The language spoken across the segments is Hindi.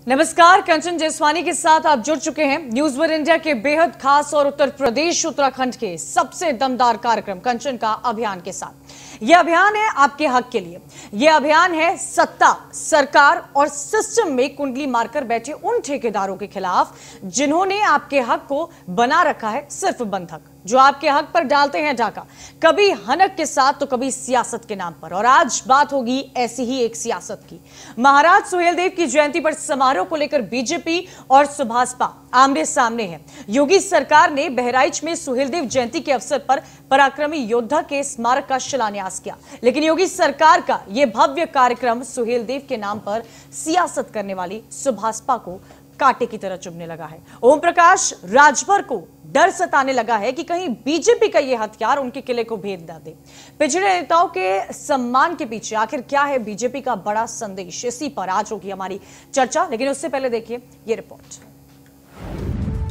नमस्कार, कंचन जसवानी के साथ आप जुड़ चुके हैं न्यूज वन इंडिया के बेहद खास और उत्तर प्रदेश उत्तराखंड के सबसे दमदार कार्यक्रम कंचन का अभियान के साथ। यह अभियान है आपके हक के लिए। यह अभियान है सत्ता, सरकार और सिस्टम में कुंडली मारकर बैठे उन ठेकेदारों के खिलाफ जिन्होंने आपके हक को बना रखा है सिर्फ बंधक, जो आपके हक पर डालते हैं डाका, कभी हनक के साथ तो कभी सियासत के नाम पर। और आज बात होगी ऐसी ही एक सियासत की। महाराज सुहेलदेव की जयंती पर समारोह को लेकर बीजेपी और सुभाषपा आमने सामने है। योगी सरकार ने बहराइच में सुहेलदेव जयंती के अवसर पर पराक्रमी योद्धा के स्मारक का शिलान्यास किया, लेकिन योगी सरकार का यह भव्य कार्यक्रम सुहेलदेव के नाम पर सियासत करने वाली सुभाषपा को कांटे की तरह चुभने लगा है। ओम प्रकाश राजभर को डर सताने लगा है कि कहीं बीजेपी का यह हथियार उनके किले को भेद न दे। पिछड़े नेताओं के सम्मान के पीछे आखिर क्या है बीजेपी का बड़ा संदेश, इसी पर आज होगी हमारी चर्चा। लेकिन उससे पहले देखिए ये रिपोर्ट।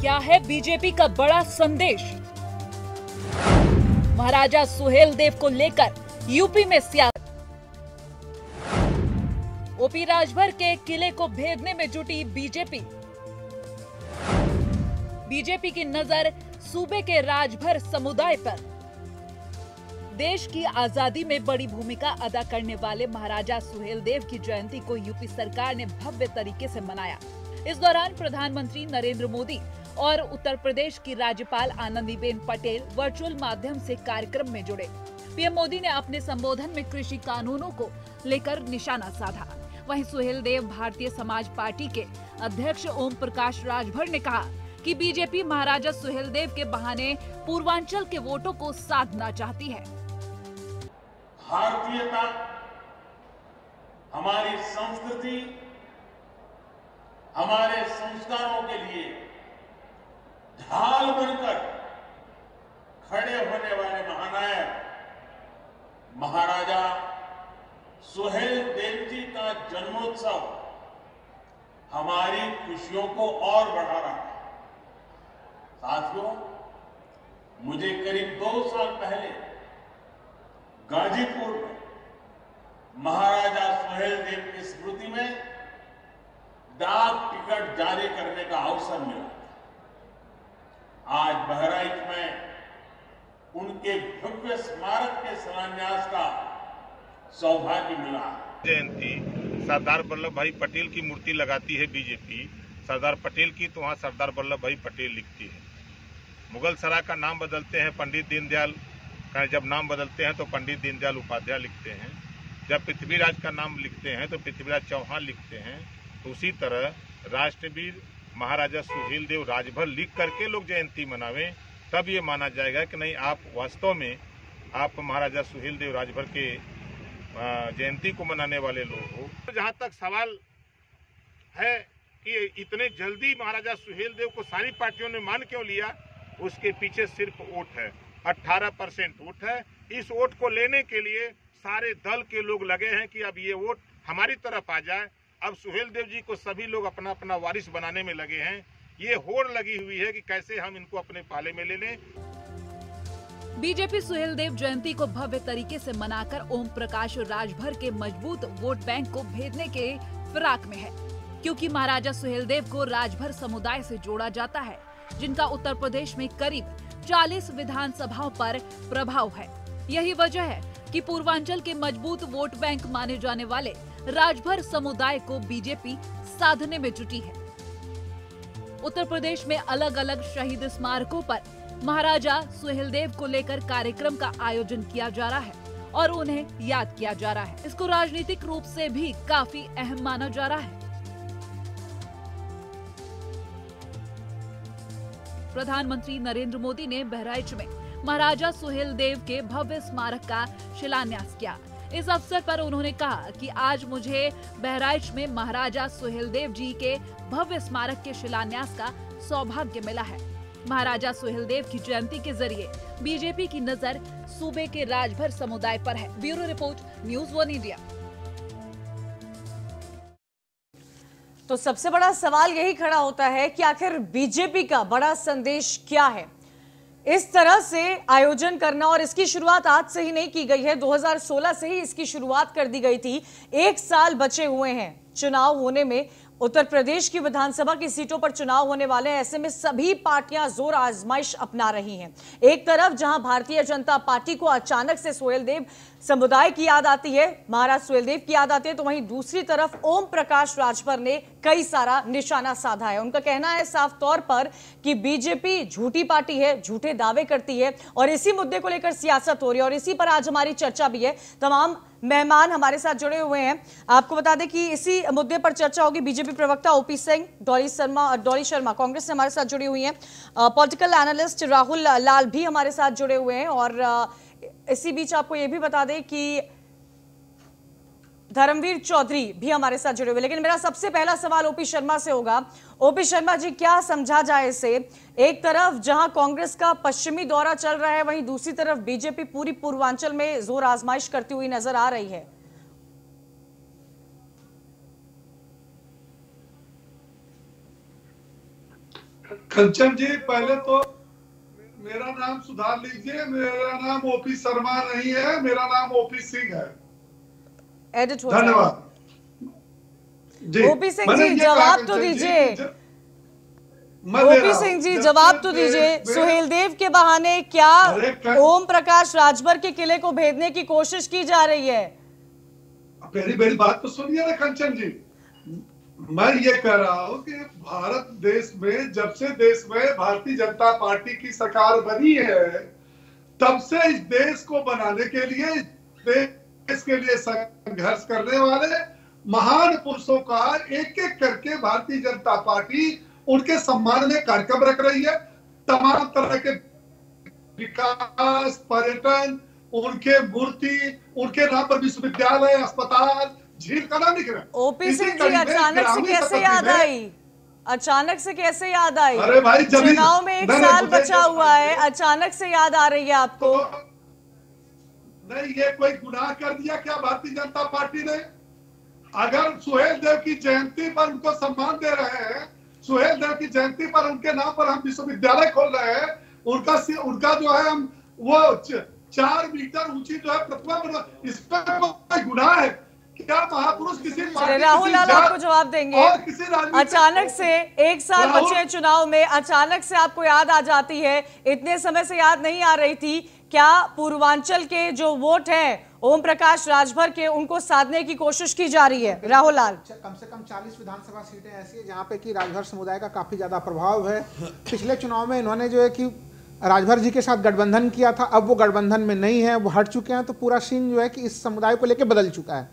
क्या है बीजेपी का बड़ा संदेश? महाराजा सुहेलदेव को लेकर यूपी में सियासत। ओपी राजभर के किले को भेदने में जुटी बीजेपी। बीजेपी की नजर सूबे के राजभर समुदाय पर। देश की आजादी में बड़ी भूमिका अदा करने वाले महाराजा सुहेलदेव की जयंती को यूपी सरकार ने भव्य तरीके से मनाया। इस दौरान प्रधानमंत्री नरेंद्र मोदी और उत्तर प्रदेश की राज्यपाल आनंदीबेन पटेल वर्चुअल माध्यम से कार्यक्रम में जुड़े। पीएम मोदी ने अपने संबोधन में कृषि कानूनों को लेकर निशाना साधा। वहीं सुहेलदेव भारतीय समाज पार्टी के अध्यक्ष ओम प्रकाश राजभर ने कहा कि बीजेपी महाराजा सुहेलदेव के बहाने पूर्वांचल के वोटों को साधना चाहती है। भारतीयता, हमारी संस्कृति, हमारे संस्कारों के लिए ढाल बनकर खड़े होने वाले महानायक महाराजा सुहेलदेव जी का जन्मोत्सव हमारी खुशियों को और बढ़ा रहा है। साथियों, मुझे करीब 2 साल पहले गाजीपुर में महाराजा सुहेलदेव की स्मृति में डाक टिकट जारी करने का अवसर मिला। आज बहराइच में उनके भव्य स्मारक के शिलान्यास का सौभाग्य मिला। जयंती सरदार वल्लभ भाई पटेल की मूर्ति लगाती है बीजेपी, सरदार पटेल की तो वहाँ सरदार वल्लभ भाई पटेल लिखती है। मुगल सराय का नाम बदलते हैं पंडित दीनदयाल का, जब नाम बदलते हैं तो पंडित दीनदयाल उपाध्याय लिखते हैं। जब पृथ्वीराज का नाम लिखते हैं तो पृथ्वीराज चौहान लिखते हैं। तो उसी तरह राष्ट्रवीर महाराजा सुहेलदेव राजभर लिख करके लोग जयंती मनावें, तब ये माना जाएगा कि नहीं आप वास्तव में आप महाराजा सुहेलदेव राजभर के जयंती को मनाने वाले लोग हो। जहां तक सवाल है कि इतने जल्दी महाराजा सुहेलदेव को सारी पार्टियों ने मान क्यों लिया, उसके पीछे सिर्फ वोट है, 18% वोट है। इस वोट को लेने के लिए सारे दल के लोग लगे हैं कि अब ये वोट हमारी तरफ आ जाए। अब सुहेलदेव जी को सभी लोग अपना अपना वारिस बनाने में लगे हैं। ये होड़ लगी हुई है कि कैसे हम इनको अपने पाले में ले लें। बीजेपी सुहेलदेव जयंती को भव्य तरीके से मनाकर ओम प्रकाश राजभर के मजबूत वोट बैंक को भेदने के फिराक में है, क्योंकि महाराजा सुहेलदेव को राजभर समुदाय से जोड़ा जाता है, जिनका उत्तर प्रदेश में करीब 40 विधानसभाओं पर प्रभाव है। यही वजह है कि पूर्वांचल के मजबूत वोट बैंक माने जाने वाले राजभर समुदाय को बीजेपी साधने में जुटी है। उत्तर प्रदेश में अलग अलग शहीद स्मारकों पर महाराजा सुहेलदेव को लेकर कार्यक्रम का आयोजन किया जा रहा है और उन्हें याद किया जा रहा है। इसको राजनीतिक रूप से भी काफी अहम माना जा रहा है। प्रधानमंत्री नरेंद्र मोदी ने बहराइच में महाराजा सुहेलदेव के भव्य स्मारक का शिलान्यास किया। इस अवसर पर उन्होंने कहा कि आज मुझे बहराइच में महाराजा सुहेलदेव जी के भव्य स्मारक के शिलान्यास का सौभाग्य मिला है। महाराजा सुहेलदेव की जयंती के जरिए बीजेपी की नजर सूबे के राजभर समुदाय पर है। Bureau report, news one India. तो सबसे बड़ा सवाल यही खड़ा होता है कि आखिर बीजेपी का बड़ा संदेश क्या है। इस तरह से आयोजन करना, और इसकी शुरुआत आज से ही नहीं की गई है, 2016 से ही इसकी शुरुआत कर दी गई थी। 1 साल बचे हुए हैं चुनाव होने में, उत्तर प्रदेश की विधानसभा की सीटों पर चुनाव होने वाले हैं। ऐसे में सभी पार्टियां जोर आजमाइश अपना रही हैं। एक तरफ जहां भारतीय जनता पार्टी को अचानक से सुहेलदेव समुदाय की याद आती है, महाराज सुहेलदेव की याद आती है, तो वहीं दूसरी तरफ ओम प्रकाश राजभर ने कई सारा निशाना साधा है। उनका कहना है साफ तौर पर कि बीजेपी झूठी पार्टी है, झूठे दावे करती है और इसी मुद्दे को लेकर सियासत हो रही है और इसी पर आज हमारी चर्चा भी है। तमाम मेहमान हमारे साथ जुड़े हुए हैं। आपको बता दें कि इसी मुद्दे पर चर्चा होगी। बीजेपी प्रवक्ता ओपी सिंह, डॉली शर्मा कांग्रेस से हमारे साथ जुड़ी हुई हैं, पॉलिटिकल एनालिस्ट राहुल लाल भी हमारे साथ जुड़े हुए हैं और इसी बीच आपको यह भी बता दें कि धर्मवीर चौधरी भी हमारे साथ जुड़े हुए। लेकिन मेरा सबसे पहला सवाल ओपी शर्मा से होगा। ओपी शर्मा जी, क्या समझा जाए इसे? एक तरफ जहां कांग्रेस का पश्चिमी दौरा चल रहा है, वहीं दूसरी तरफ बीजेपी पूरी पूर्वांचल में जोर आजमाइश करती हुई नजर आ रही है। कंचन जी, पहले तो मेरा नाम सुधार लीजिए। मेरा नाम ओपी शर्मा नहीं है, मेरा नाम ओपी सिंह है। एडिट हो धन्यवाद जी। ओपी सिंह जी, जवाब तो दीजिए। ओपी सिंह जी, जवाब तो दीजिए। सुहेलदेव के बहाने क्या ओम प्रकाश राजभर के किले को भेदने की कोशिश की जा रही है? मेरी बात तो सुनिए ना कंचन जी। मैं ये कह रहा हूँ कि भारत देश में जब से देश में भारतीय जनता पार्टी की सरकार बनी है, तब से इस देश को बनाने के लिए, देश के लिए संघर्ष करने वाले महान पुरुषों का एक एक करके भारतीय जनता पार्टी उनके सम्मान में कार्यक्रम रख रही है। तमाम तरह के विकास, पर्यटन, उनके मूर्ति, उनके नाम पर विश्वविद्यालय, अस्पताल, झील का नाम लिख रहे हैं। ओपी सिंह जी, अचानक से कैसे याद आई? अचानक से कैसे याद आई? अरे भाई, चुनाव में एक साल बचा हुआ है, अचानक से याद आ रही है आपको? नहीं, ये कोई गुनाह कर दिया क्या भारतीय जनता पार्टी ने? अगर सुहेलदेव की जयंती पर उनको सम्मान दे रहे हैं, सुहेलदेव की जयंती पर उनके नाम पर हम विश्वविद्यालय खोल रहे हैं, उनका जो है हम वो 4 मीटर ऊंची जो है प्रतिमा बना, इसमें कोई गुनाह है क्या? महापुरुष किसी राहुल लाल आपको जवाब देंगे। अचानक से एक साल बचे चुनाव में, अचानक से आपको याद आ जाती है, इतने समय से याद नहीं आ रही थी। क्या पूर्वांचल के जो वोट हैं ओम प्रकाश राजभर के, उनको साधने की कोशिश की जा रही है? राहुल लाल, कम से कम 40 विधानसभा सीटें ऐसी है जहां पे कि राजभर समुदाय का काफी ज्यादा प्रभाव है। पिछले चुनाव में इन्होंने जो है कि राजभर जी के साथ गठबंधन किया था, अब वो गठबंधन में नहीं है, वो हट चुके हैं, तो पूरा सीन जो है कि इस समुदाय को लेकर बदल चुका है।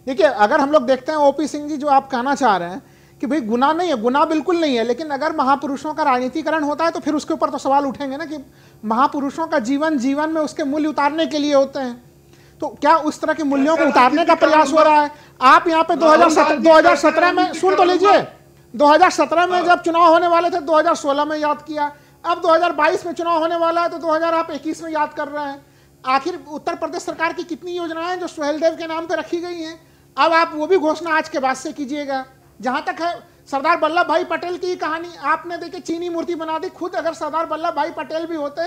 देखिए, अगर हम लोग देखते हैं ओपी सिंह जी, जो आप कहना चाह रहे हैं कि भाई गुनाह नहीं है, गुनाह बिल्कुल नहीं है, लेकिन अगर महापुरुषों का राजनीतिकरण होता है तो फिर उसके ऊपर तो सवाल उठेंगे ना कि महापुरुषों का जीवन में उसके मूल्य उतारने के लिए होते हैं, तो क्या उस तरह के मूल्यों को उतारने का प्रयास हो रहा है? आप यहाँ पे 2017 में, सुन तो लीजिए, 2017 में जब चुनाव होने वाले थे 2016 में याद किया, अब 2022 में चुनाव होने वाला है तो 2021 में याद कर रहे हैं। आखिर उत्तर प्रदेश सरकार की कितनी योजनाएं जो सुहेलदेव के नाम पर रखी गई हैं, अब आप वो भी घोषणा आज के बाद से कीजिएगा। जहां तक है सरदार वल्लभ भाई पटेल की कहानी, आपने देखिए चीनी मूर्ति बना दी। खुद अगर सरदार वल्लभ भाई पटेल भी होते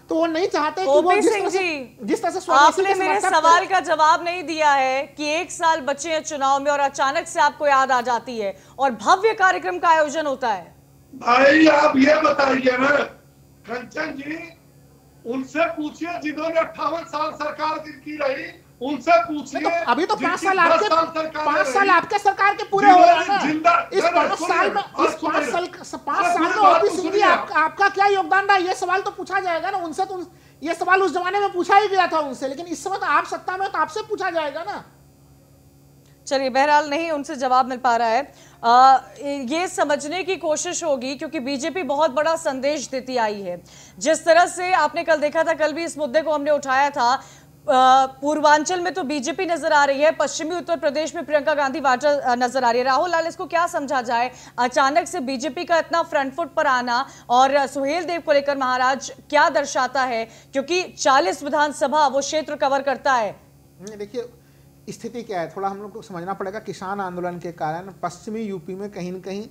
तो वो नहीं चाहते कि वो जिस तरह से आपने मेरे सवाल का जवाब नहीं दिया है कि एक साल बचे हैं चुनाव में और अचानक से आपको याद आ जाती है और भव्य कार्यक्रम का आयोजन होता है। भाई आप ये बताइए ना कंचन जी, उनसे पूछिए जिन्होंने 58 साल सरकार की रही, उनसे पूछिए। तो अभी तो 5 साल आपके सरकार के पूरे हो रहे हैं। इस 5 साल में ओपी सिंह जी आपका क्या योगदान रहा, ये सवाल तो पूछा जाएगा ना उनसे। तो ये सवाल उस जमाने में पूछा ही गया था उनसे, लेकिन इस समय तो आप सत्ता में, तो आपसे पूछा जाएगा ना। चलिए, बहरहाल नहीं उनसे जवाब मिल पा रहा है। ये समझने की कोशिश होगी क्योंकि बीजेपी बहुत बड़ा संदेश देती आई है। जिस तरह से आपने कल देखा था, कल भी इस मुद्दे को हमने उठाया था, पूर्वांचल में तो बीजेपी नजर आ रही है, पश्चिमी उत्तर प्रदेश में प्रियंका गांधी वाड्रा नजर आ रही है। राहुल लाल, इसको क्या समझा जाए? अचानक से बीजेपी का इतना फ्रंट फुट पर आना और सुहेलदेव को लेकर महाराज क्या दर्शाता है? क्योंकि 40 विधानसभा वो क्षेत्र कवर करता है। देखिए स्थिति क्या है, थोड़ा हम लोग को समझना पड़ेगा। किसान आंदोलन के कारण पश्चिमी यूपी में कहीं न कहीं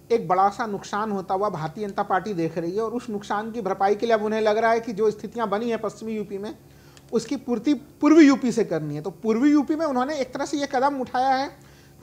एक बड़ा सा नुकसान होता हुआ भारतीय जनता पार्टी देख रही है और उस नुकसान की भरपाई के लिए अब उन्हें लग रहा है कि जो स्थितियां बनी है पश्चिमी यूपी में, उसकी पूर्ति पूर्वी यूपी से करनी है। तो पूर्वी यूपी में उन्होंने एक तरह से ये कदम उठाया है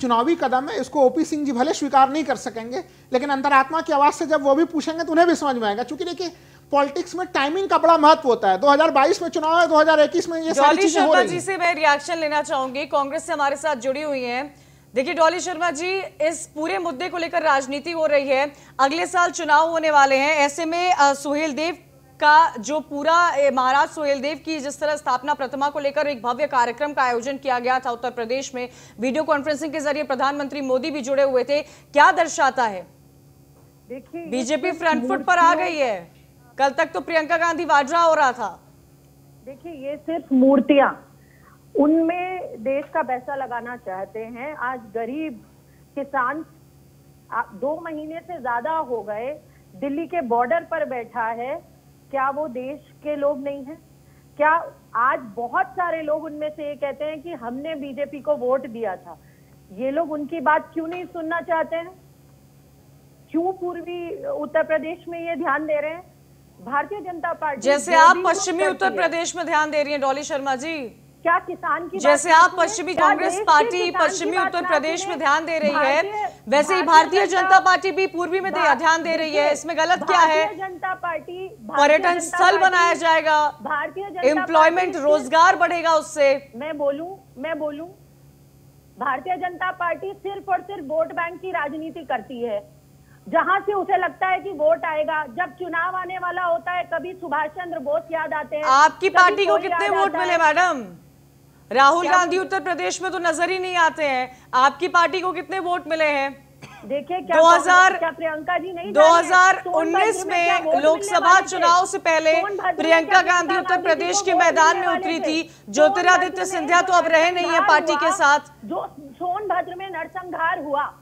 चुनावी कदम है, इसको ओपी सिंह जी भले स्वीकार नहीं कर सकेंगे, लेकिन अंतरात्मा की आवाज से जब वो भी पूछेंगे तो उन्हें भी समझ में आएगा। क्योंकि देखिए पॉलिटिक्स में टाइमिंग का बड़ा महत्व होता है। 2022 में चुनाव है, 2021 में ये सारी चीजें हो रही हैं। जी से मैं रिएक्शन लेना चाहूंगी, कांग्रेस से हमारे साथ जुड़ी हुई हैं। देखिए डॉली शर्मा जी, इस पूरे मुद्दे को लेकर राजनीति हो रही है, अगले साल चुनाव होने वाले हैं, ऐसे में सुहेलदेव का जो पूरा महाराज सुहेलदेव की जिस तरह स्थापना प्रतिमा को लेकर एक भव्य कार्यक्रम का आयोजन किया गया था उत्तर प्रदेश में, वीडियो कॉन्फ्रेंसिंग के जरिए प्रधानमंत्री मोदी भी जुड़े हुए थे, क्या दर्शाता है? देखिए बीजेपी फ्रंट फुट पर आ गई है, कल तक तो प्रियंका गांधी वाड्रा हो रहा था। देखिए ये सिर्फ मूर्तियां, उनमें देश का पैसा लगाना चाहते हैं। आज गरीब किसान 2 महीने से ज्यादा हो गए दिल्ली के बॉर्डर पर बैठा है, क्या वो देश के लोग नहीं हैं? क्या आज बहुत सारे लोग उनमें से ये कहते हैं कि हमने बीजेपी को वोट दिया था, ये लोग उनकी बात क्यों नहीं सुनना चाहते हैं? क्यों पूर्वी उत्तर प्रदेश में ये ध्यान दे रहे हैं? भारतीय जनता पार्टी जैसे आप पश्चिमी उत्तर प्रदेश में ध्यान दे रही हैं डॉली शर्मा जी, क्या किसान की जैसे आप पश्चिमी कांग्रेस पार्टी पश्चिमी उत्तर प्रदेश में ध्यान दे रही है, वैसे ही भारतीय जनता पार्टी भी पूर्वी में ध्यान दे रही है, इसमें गलत क्या है? जनता पार्टी पर्यटन स्थल बनाया जाएगा, एम्प्लॉयमेंट रोजगार बढ़ेगा उससे। मैं बोलूं भारतीय जनता पार्टी सिर्फ और सिर्फ वोट बैंक की राजनीति करती है, जहां से उसे लगता है कि वोट आएगा। जब चुनाव आने वाला होता है, कभी सुभाष चंद्र बोस याद आते हैं। आपकी पार्टी को कितने वोट मिले मैडम? राहुल गांधी उत्तर प्रदेश में तो नजर ही नहीं आते हैं, आपकी पार्टी को कितने वोट मिले हैं? देखिए क्या प्रियंका जी नहीं 2019 में लोकसभा चुनाव से पहले प्रियंका गांधी उत्तर प्रदेश के मैदान में उतरी थी, ज्योतिरादित्य सिंधिया तो अब रहे नहीं है पार्टी के साथ। जो सोनभद्र में नरसंहार हुआ,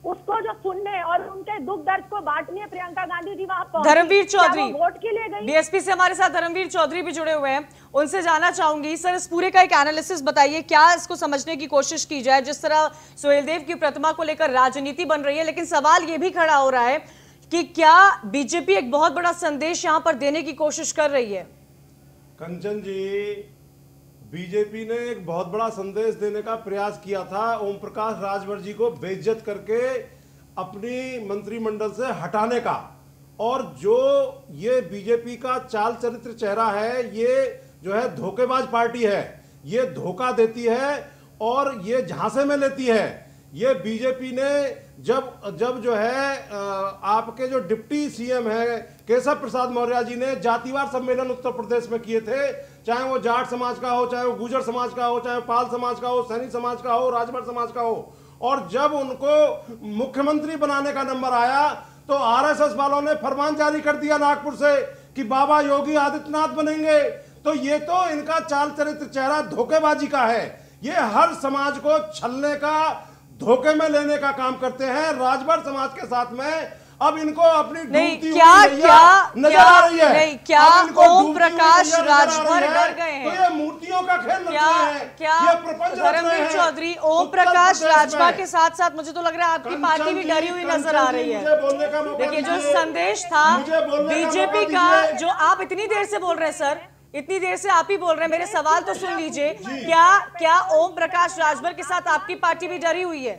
उसको जो सुनने और उनके दुख दर्द को बांटने प्रियंका गांधी जी वहां पहुंची। धर्मवीर चौधरी वोट के लिए गई। बीएसपी से हमारे साथ धर्मवीर चौधरी भी जुड़े हुए हैं, उनसे जानना चाहूंगी सर इस पूरे का एक एनालिसिस बताइए, क्या इसको समझने की कोशिश की जाए? जिस तरह सुहेलदेव की प्रतिमा को लेकर राजनीति बन रही है, लेकिन सवाल ये भी खड़ा हो रहा है कि क्या बीजेपी एक बहुत बड़ा संदेश यहां पर देने की कोशिश कर रही है? कंचन जी, बीजेपी ने एक बहुत बड़ा संदेश देने का प्रयास किया था, ओम प्रकाश राजभर जी को बेइज्जत करके अपनी मंत्रिमंडल से हटाने का। और जो ये बीजेपी का चाल चरित्र चेहरा है, ये जो है धोखेबाज पार्टी है, ये धोखा देती है और ये झांसे में लेती है। ये बीजेपी ने जब जो है आपके जो डिप्टी सीएम है केशव प्रसाद मौर्य जी ने जातिवार सम्मेलन उत्तर प्रदेश में किए थे, चाहे वो जाट समाज का हो, चाहे वो गुर्जर समाज का हो, चाहे पाल समाज का हो, सैनी समाज का हो, राजभर समाज का हो, और जब उनको मुख्यमंत्री बनाने का नंबर आया तो आरएसएस वालों ने फरमान जारी कर दिया नागपुर से कि बाबा योगी आदित्यनाथ बनेंगे। तो ये तो इनका चाल चरित्र चेहरा धोखेबाजी का है, ये हर समाज को छलने का, धोखे में लेने का काम करते हैं। राजभर समाज के साथ में अब इनको अपनी नजर आ रही है। नहीं, क्या ओम प्रकाश राजभर डर गए हैं? तो ये मूर्तियों का खेल रच रहे हैं, ये प्रपंच रच रहे हैं। चौधरी, ओम प्रकाश राजभर के साथ साथ मुझे तो लग रहा है आपकी पार्टी भी डरी हुई नजर आ रही है। देखिए जो संदेश था बीजेपी का, जो आप इतनी देर से बोल रहे हैं सर, इतनी देर से आप ही बोल रहे हैं, मेरे सवाल तो सुन लीजिए। क्या ओम प्रकाश राजभर के साथ आपकी पार्टी भी डरी हुई है?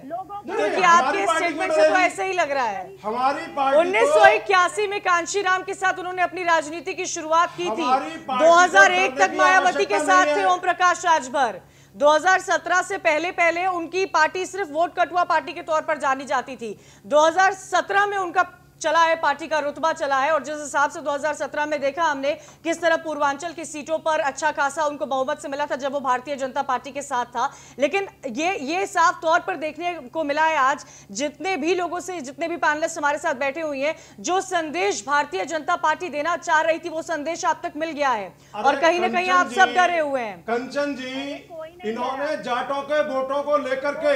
क्योंकि आपके स्टेटमेंट से तो ऐसे ही लग रहा है। हमारी पार्टी 1981 में कांशीराम के साथ उन्होंने अपनी राजनीति की शुरुआत की थी, 2001 तक मायावती के साथ थे ओम प्रकाश राजभर, 2017 से पहले उनकी पार्टी सिर्फ वोट कटुआ पार्टी के तौर पर जानी जाती थी। 2017 में उनका चला है, पार्टी का रुतबा चला है, और जिस हिसाब से 2017 में देखा हमने किस तरह पूर्वांचल की सीटों पर अच्छा खासा उनको बहुमत से मिला था जब वो भारतीय जनता पार्टी के साथ था। लेकिन ये साफ तौर पर देखने को मिला है आज जितने भी लोगों से, जितने भी पैनलिस्ट हमारे साथ बैठे हुए हैं, जो संदेश भारतीय जनता पार्टी देना चाह रही थी वो संदेश आप तक मिल गया है, और कहीं ना कहीं आप सब डरे हुए हैं। कंचन जी, इन्होंने जाटों के वोटों को लेकर के,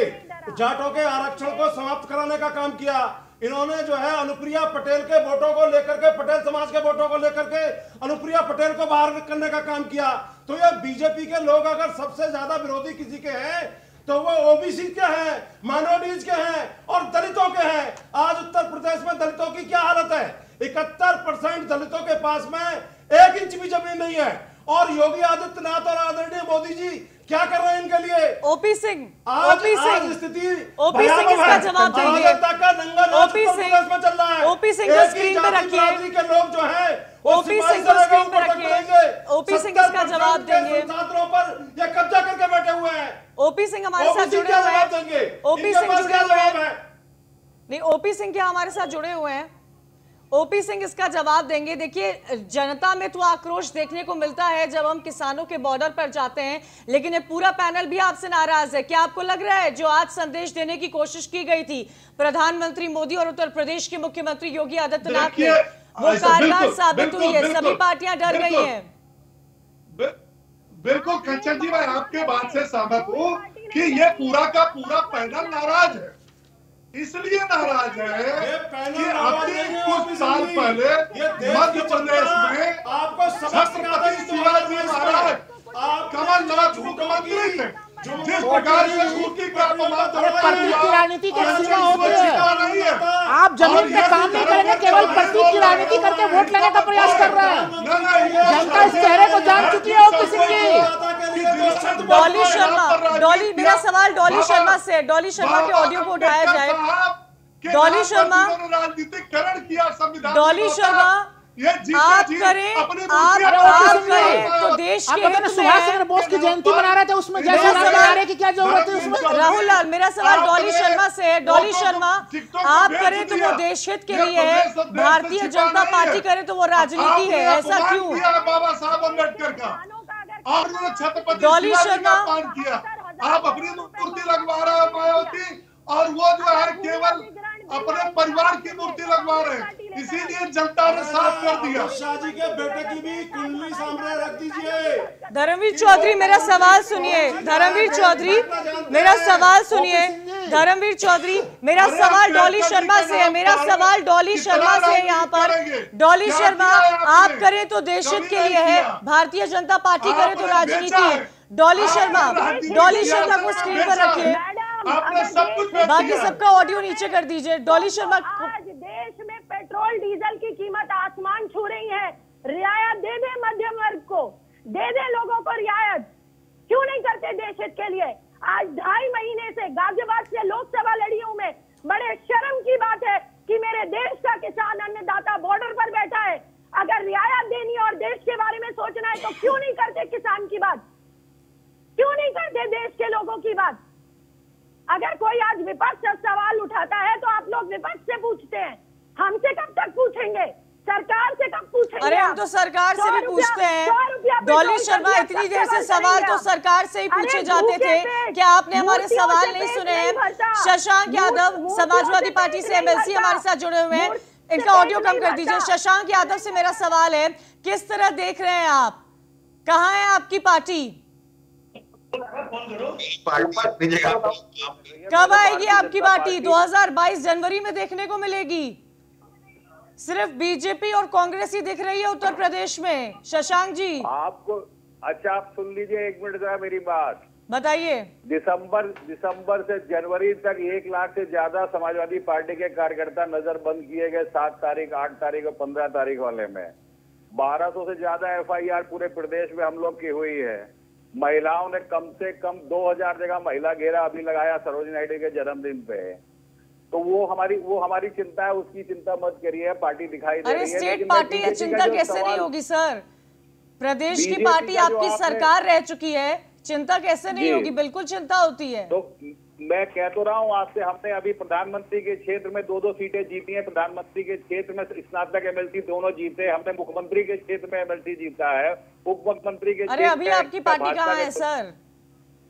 जाटों के आरक्षण को समाप्त कराने का काम किया। इन्होंने जो है अनुप्रिया पटेल के वोटों को लेकर के, पटेल समाज के वोटों को लेकर के अनुप्रिया पटेल को बाहर करने का काम किया। तो ये बीजेपी के लोग अगर सबसे ज्यादा विरोधी किसी के हैं तो वो ओबीसी के हैं, माइनॉरिटीज के हैं और दलितों के हैं। आज उत्तर प्रदेश में दलितों की क्या हालत है? 71% दलितों के पास में 1 इंच भी जमीन नहीं है, और योगी आदित्यनाथ और आदरणीय मोदी जी क्या कर रहे हैं इनके लिए? ओपी सिंह, आज ओपी सिंह, स्थिति ओपी सिंह इसका जवाब देंगे। ओपी सिंह में चल रहा है। ओपी सिंह को स्क्रीन पे रखिए। के लोग जो है ओपी सिंह को स्क्रीन पे रखिए। ओपी सिंह इसका जवाब देंगे। छात्रों पर ये कब्जा करके बैठे हुए हैं। ओपी सिंह हमारे साथ जुड़े हुए हैं। ओपी सिंह जुड़े हुए हैं। नहीं, ओपी सिंह क्या हमारे साथ जुड़े हुए हैं? ओपी सिंह इसका जवाब देंगे। देखिए, जनता में तो आक्रोश देखने को मिलता है जब हम किसानों के बॉर्डर पर जाते हैं, लेकिन ये पूरा पैनल भी आपसे नाराज है। क्या आपको लग रहा है जो आज संदेश देने की कोशिश की गई थी प्रधानमंत्री मोदी और उत्तर प्रदेश के मुख्यमंत्री योगी आदित्यनाथ ने, वो कारगर साबित हुई है? सभी पार्टियां डर गई हैं। बिल्कुल कंचन जी, मैं आपके बात से सहमत हूँ कि ये पूरा का पूरा पैनल नाराज है। इसलिए नाराज है कि अभी कुछ साल पहले मध्य प्रदेश में आपको छत्रपति शिवाजी महाराज कमलनाथ मुख्यमंत्री थे। जिस प्रकार से झूठी का अपमान प्रतीक की राजनीति की सीमा होती है। आप जमीन पे काम नहीं करेंगे, केवल प्रतीक की राजनीति करके वोट लेने का प्रयास कर रहे हैं। जनता इस चेहरे को जान चुकी है ओपी सिंह की। डॉली शर्मा, डॉली, मेरा सवाल डॉली शर्मा से, डॉली शर्मा के ऑडियो को उठाया जाए। डॉली शर्मा, राजनीतिकरण किया संविधान। डॉली शर्मा, आप करें, आप करें तो देश के हित में। सुभाष चंद्र बोस की जयंती मना रहे थे, उसमें जैसा मनाने की क्या जरूरत है उसमें? राहुल लाल, मेरा सवाल डॉली शर्मा से है। डॉली शर्मा, आप करें तो वो देश हित के लिए है, भारतीय जनता पार्टी करे तो वो राजनीति है, ऐसा क्यों? बाबा साहब अम्बेडकर का और छत्रपति डॉली शर्मा किया, आप अपनी मूर्ति लगवा रहे हो मायावती, और वो जो है केवल अपने परिवार की मूर्ति लगवा रहे हैं। इसीलिए जनता ने साफ कर दिया। शाह जी के बेटे की भी कुंडली सामने रख दीजिए। धर्मवीर चौधरी, मेरा सवाल सुनिए। धर्मवीर चौधरी, मेरा सवाल सुनिए। धर्मवीर चौधरी, मेरा सवाल डॉली शर्मा से है। मेरा सवाल डॉली शर्मा से है यहाँ पर। डॉली शर्मा, आप करें तो देश हित के लिए है, भारतीय जनता पार्टी करे तो राजनीति है। डॉली शर्मा, डॉली शर्मा को स्क्रीन पर रखिए। बाकी सबका ऑडियो नीचे कर दीजिए। डॉली शर्मा, आज देश में पेट्रोल डीजल की कीमत आसमान छू रही है। रियायत दे दे मध्यम वर्ग को, दे दे लोगों को रियायत। क्यों नहीं करते देश हित के लिए? आज 2.5 महीने से गाजियाबाद से लोकसभा लड़ी हूं मैं। बड़े शर्म की बात है कि मेरे देश का किसान अन्नदाता बॉर्डर पर बैठा है। अगर रियायत देनी और देश के बारे में सोचना है तो क्यों नहीं करते किसान की बात? क्यों नहीं करते देश के लोगों की बात? अगर कोई आज विपक्ष सवाल उठाता है तो आप लोग विपक्ष से पूछते हैं, हमसे कब तक पूछेंगे? सरकार से कब पूछेंगे? अरे हम तो सरकार से भी पूछते हैं। डॉली शर्मा, इतनी देर से सवाल तो सरकार से ही पूछे जाते थे, क्या आपने हमारे सवाल नहीं सुने हैं? शशांक यादव समाजवादी पार्टी से एमएलसी हमारे साथ जुड़े हुए हैं, इनका ऑडियो कम कर दीजिए। शशांक यादव से मेरा सवाल है, किस तरह देख रहे हैं आप, कहाँ है आपकी पार्टी? कब आएगी आपकी पार्टी? 2022 जनवरी में देखने को मिलेगी। सिर्फ बीजेपी और कांग्रेस ही दिख रही है उत्तर प्रदेश में। शशांक जी, आपको अच्छा, आप सुन लीजिए 1 मिनट जरा मेरी बात, बताइए। दिसंबर से जनवरी तक 1 लाख से ज्यादा समाजवादी पार्टी के कार्यकर्ता नजर बंद किए गए। 7 तारीख, 8 तारीख और 15 तारीख वाले में 1200 से ज्यादा FIR पूरे प्रदेश में हम लोग की हुई है। महिलाओं ने कम से कम 2000 जगह महिला घेरा अभी लगाया सरोजिनी नायडू के जन्मदिन पे। तो वो हमारी चिंता है, उसकी चिंता मत करिए। पार्टी दिखाई दे रही है, स्टेट पार्टी है, चिंता कैसे नहीं होगी सर? प्रदेश की पार्टी आपकी सरकार रह चुकी है, चिंता कैसे नहीं होगी? बिल्कुल चिंता होती है। तो मैं कह तो रहा हूँ आपसे, हमने अभी प्रधानमंत्री के क्षेत्र में 2-2 सीटें जीती हैं। प्रधानमंत्री के क्षेत्र में स्नातक एमएलसी दोनों जीते। हमने मुख्यमंत्री के क्षेत्र में एमएलसी जीता है, उप मुख्यमंत्री के। अरे अभी आपकी पार्टी कहाँ है सर?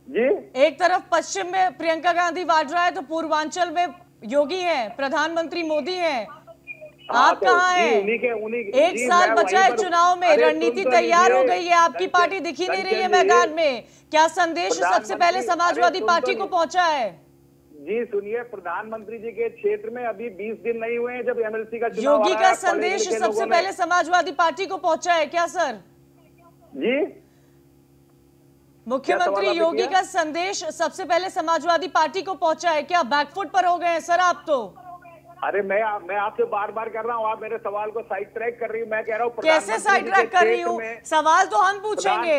जी, एक तरफ पश्चिम में प्रियंका गांधी वाड्रा है तो पूर्वांचल में योगी है, प्रधानमंत्री मोदी है। आप कहाँ हैं? 1 साल बचा है चुनाव में, रणनीति तैयार हो गई है, आपकी पार्टी दिखी नहीं रही है मैदान में। क्या संदेश सबसे पहले समाजवादी पार्टी को पहुंचा है? जी सुनिए, प्रधानमंत्री जी के क्षेत्र में अभी 20 दिन नहीं हुए हैं जब एमएलसी का चुनाव। योगी का संदेश सबसे पहले समाजवादी पार्टी को पहुंचा है क्या सर? जी, मुख्यमंत्री योगी का संदेश सबसे पहले समाजवादी पार्टी को पहुंचा है क्या? बैकफुट पर हो गए हैं सर आप तो। अरे मैं आपसे बार बार कर रहा हूँ, आप मेरे सवाल को साइड ट्रैक कर रही हूँ। मैं कह रहा हूँ कैसे साइड ट्रैक कर रही हूँ? सवाल तो हम पूछेंगे,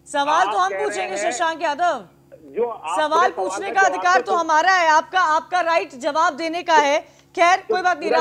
सवाल तो हम पूछेंगे शशांक यादव, जो सवाल पूछने का अधिकार तो हमारा है, आपका राइट जवाब देने का है। खैर कोई बात नहीं।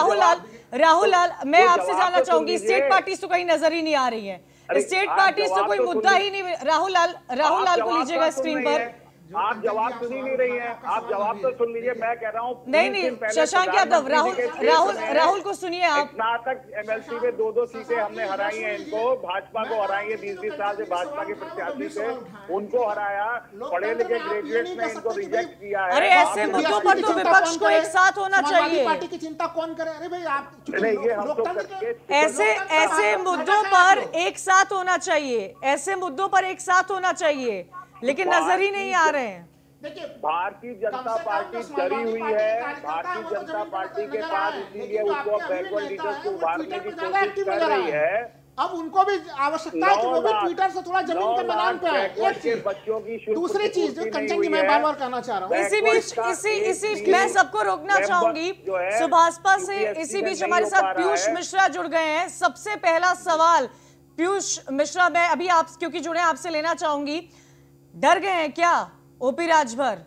राहुल लाल मैं आपसे जानना चाहूंगी, स्टेट पार्टीज तो कहीं नजर ही नहीं आ रही है, स्टेट पार्टीज तो कोई मुद्दा ही नहीं। राहुल लाल को लीजिएगा स्क्रीन पर। आप जवाब सुन ही नहीं रही हैं, आप जवाब तो सुन लीजिए। मैं कह रहा हूँ नहीं शशांक यादव, राहुल को सुनिए आप। स्नातक एमएलसी में 2-2 सीटें हमने हराई हैं इनको, भाजपा को हराई है 20-20 साल से भाजपा के प्रत्याशी थे, उनको हराया। पढ़े लिखे ग्रेजुएट ने इनको रिजेक्ट किया है। अरे ऐसे मुद्दों पर तो विपक्ष को एक साथ होना चाहिए। पार्टी की चिंता कौन करे? अरे भाई आप नहीं, ये हम तो ऐसे मुद्दों पर एक साथ होना चाहिए, ऐसे मुद्दों पर एक साथ होना चाहिए, लेकिन नजर ही नहीं आ रहे हैं। भारतीय जनता पार्टी डरी हुई है, भारतीय जनता पार्टी के पास इसीलिए उसको बैकवर्ड लीडर्स को उभारने की कोशिश कर रही है। अब उनको भी आवश्यकता है कि वो भी ट्विटर से थोड़ा जमीन के मैदान पे आए। बच्चों की दूसरी चीज जो कंचन जी मैं बार-बार कहना चाह रहा हूँ, इसी मैं सबको रोकना चाहूंगी सुभाषपा से। इसी बीच हमारे साथ पीयूष मिश्रा जुड़ गए हैं। सबसे पहला सवाल पीयूष मिश्रा, मैं अभी आप क्योंकि जुड़े आपसे लेना चाहूंगी, डर गए हैं क्या ओपी राजभर?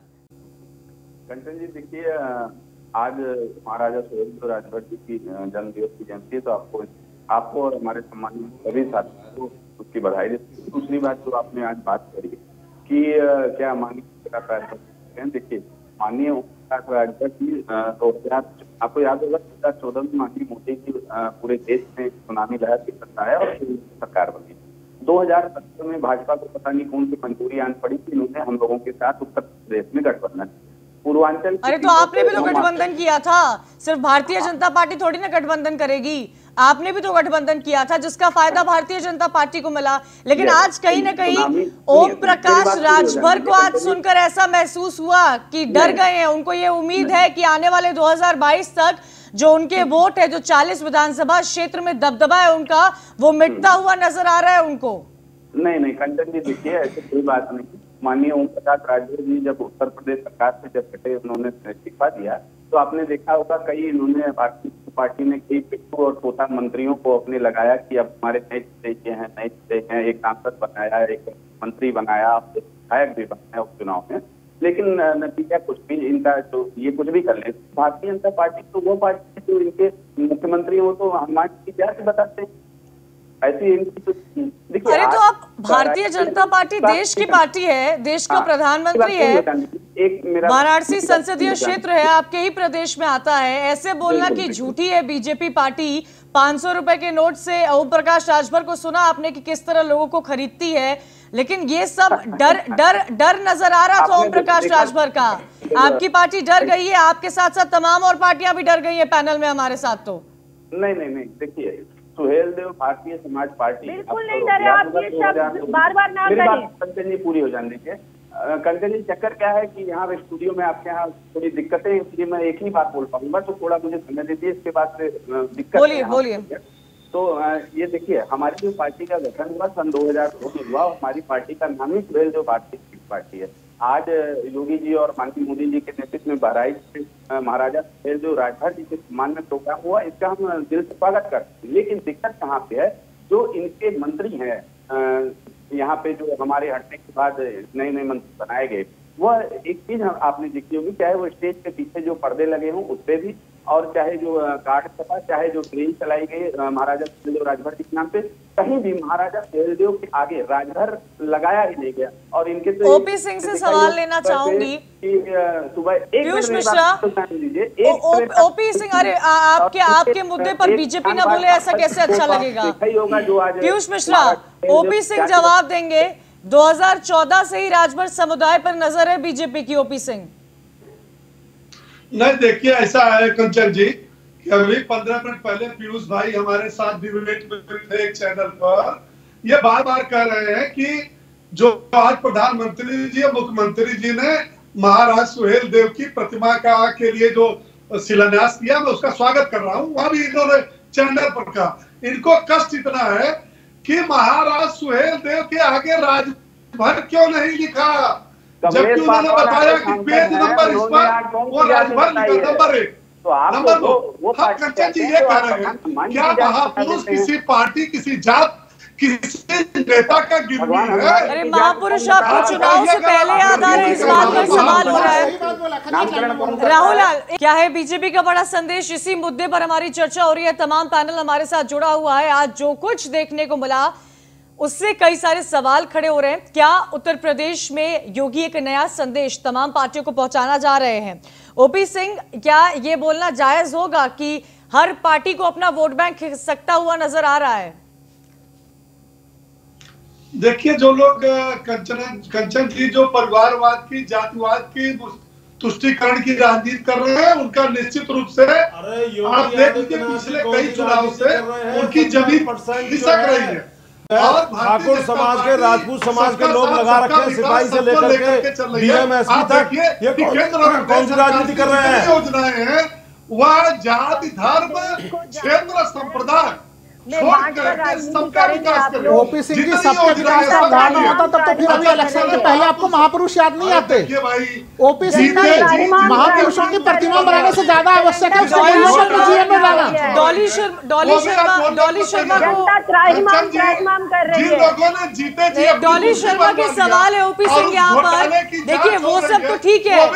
कंचन जी देखिए, आज महाराजा सुहेलदेव राजभर जी की जन्म दिवस की जयंती है, तो आपको और हमारे सम्मानित सभी साथियों को उसकी बधाई देती हूँ। दूसरी बात जो आपने आज बात करी कि क्या माननीय राजभर, देखिए माननीय राजभर जी 2000 आपको याद होगा 2014 में माननीय मोदी जी पूरे देश में सुनामी लहर के बताया और सरकार बनी। 2017 में भाजपा को पता नहीं कौन सी मंजूरी आन पड़ी थी, इन्होंने हम लोगों के साथ उत्तर प्रदेश में गठबंधन पूर्वांचल। अरे तो आपने भी तो गठबंधन किया था, सिर्फ भारतीय जनता पार्टी थोड़ी ना गठबंधन करेगी। आपने भी तो गठबंधन किया था जिसका फायदा भारतीय जनता पार्टी को मिला। लेकिन आज कहीं ना कहीं ओम प्रकाश राजभर को आज सुनकर ऐसा महसूस हुआ कि डर गए हैं। उनको ये उम्मीद है कि आने वाले 2022 तक जो उनके वोट है, जो 40 विधानसभा क्षेत्र में दबदबा है उनका, वो मिटता हुआ नजर आ रहा है उनको। नहीं कंचन जी देखिए, ऐसी कोई बात नहीं। माननीय ओम प्रकाश राजभर जी जब उत्तर प्रदेश सरकार से जब हटे, उन्होंने इस्तीफा दिया, तो आपने देखा होगा कई इन्होंने भारतीय पार्टी ने कई पिट्ठू और तोता मंत्रियों को अपने लगाया कि अब हमारे नए चीजें हैं, एक सांसद बनाया, एक मंत्री बनाया, विधायक भी बनाया उपचुनाव में, लेकिन नतीजा कुछ भी इनका जो ये कुछ भी कर ले। भारतीय जनता पार्टी तो वो पार्टी जो इनके मुख्यमंत्री हो तो हमारी क्या से बताते हैं ऐसी इनकी तो देखिए। अरे तो आप भारतीय जनता पार्टी देश की पार्टी है, देश का प्रधानमंत्री है, एक वाराणसी संसदीय क्षेत्र है, आपके ही प्रदेश में आता है। ऐसे बोलना कि झूठी है बीजेपी पार्टी। 500 रुपए के नोट से ओम प्रकाश राजभर को सुना आपने कि किस तरह लोगों को खरीदती है, लेकिन ये सब डर नजर आ रहा था ओम प्रकाश राजभर का। आपकी पार्टी डर गई है, आपके साथ साथ तमाम और पार्टियां भी डर गई है पैनल में हमारे साथ। तो नहीं देखिए, सुहेलदेव भारतीय समाज पार्टी बिल्कुल नहीं डरे। आप ये शब्द बार-बार ना करें। कंचन जी पूरी हो जाने दीजिए। कंचन जी चक्कर क्या है कि यहाँ स्टूडियो में आपके यहाँ थोड़ी दिक्कतें हैं, इसलिए मैं एक ही बात बोल पाऊंगा, तो थोड़ा मुझे समय दीजिए, इसके बाद से दिक्कत बोलिए। तो ये देखिए, हमारी जो पार्टी का गठन हुआ सन 2002 में हुआ, हमारी पार्टी का नाम ही सुहेलदेव भारतीय पार्टी है। आज योगी जी और माननीय मोदी जी के नेतृत्व में बहराइच महाराजा सुहेलदेव राजभर जी के सम्मान में प्रोग्राम हुआ, इसका हम दिल से स्वागत करते हैं। लेकिन दिक्कत कहाँ पे है, जो इनके मंत्री हैं यहाँ पे, जो हमारे हटने के बाद नए मंत्री बनाए गए, वह एक चीज आपने देखी होगी, चाहे वो स्टेज के पीछे जो पर्दे लगे हों उस पर भी, और चाहे जो गार्ड सभा, चाहे जो ट्रेन चलाई गई महाराजा सुहेलदेव राजभर जी के नाम पे, कहीं भी महाराजा सुहेलदेव के आगे राजभर लगाया ही नहीं गया। और इनके तो ओपी सिंह से सवाल लेना चाहूंगी कि सुबह पीयूष मिश्रा, ओपी सिंह, अरे आपके मुद्दे पर बीजेपी ना बोले ऐसा कैसे अच्छा लगेगा? पीयूष मिश्रा, ओपी सिंह जवाब देंगे। 2014 से ही राजभर समुदाय पर नजर है बीजेपी की। ओपी सिंह नहीं, देखिए ऐसा है कंचन जी कि अभी 15 मिनट पहले पीयूष भाई हमारे साथ डिबेट में थे एक चैनल पर, ये बार बार कह रहे हैं कि जो आज प्रधानमंत्री जी और मुख्यमंत्री जी ने महाराज सुहेलदेव की प्रतिमा के लिए जो शिलान्यास किया, मैं उसका स्वागत कर रहा हूँ। वहां भी इन्होंने चैनल पर कहा, इनको कष्ट इतना है कि महाराज सुहेलदेव के आगे राजभर क्यों नहीं लिखा, जबकि उन्होंने बताया कि पेज नंबर इस पर वो राजभर लिखा नंबर 1। नंबर 2, हम कंचन जी ये कह रहे हैं, क्या महापुरुष किसी पार्टी, किसी जात किसी नेता का गिरवी है? अरे महापुरुष, आपको चुनाव से पहले याद आ रहा है, इस बात पर सवाल हो रहा है। राहुल लाल, क्या है बीजेपी का बड़ा संदेश? इसी मुद्दे पर हमारी चर्चा हो रही है, तमाम पैनल हमारे साथ जुड़ा हुआ है। आज जो कुछ देखने को मिला उससे कई सारे सवाल खड़े हो रहे हैं। क्या उत्तर प्रदेश में योगी एक नया संदेश तमाम पार्टियों को पहुंचाना जा रहे हैं? ओपी सिंह, क्या ये बोलना जायज होगा कि हर पार्टी को अपना वोट बैंक खिसकता हुआ नजर आ रहा है? देखिए, जो लोग कंचन जी जो परिवारवाद की, जातिवाद की, तुष्टीकरण की राजनीति कर रहे हैं, उनका निश्चित रूप से आप देख लीजिए पिछले कई चुनाव से उनकी जमीन खिसक रही है। और ठाकुर समाज के, राजपूत समाज के लोग लगा रखे हैं, सिपाही से लेकर के डीएमएसपी तक। ये कौन सी राजनीति कर रहे हैं? योजनाएं हैं वह जाति, धर्म, क्षेत्र, संप्रदाय ओपी सिंह जी, सबके विकास का उदाहरण होता तब तो फिर अभी इलेक्शन के पहले आपको महापुरुष याद नहीं आते? ओपी सिंह जी, महापुरुषों की प्रतिमा बनाने से ज्यादा आवश्यक है उसको जीवन में लाना। डॉली शर्मा डॉली शर्मा के सवाल है ओपी सिंह यहाँ पर। देखिए वो सब तो ठीक है,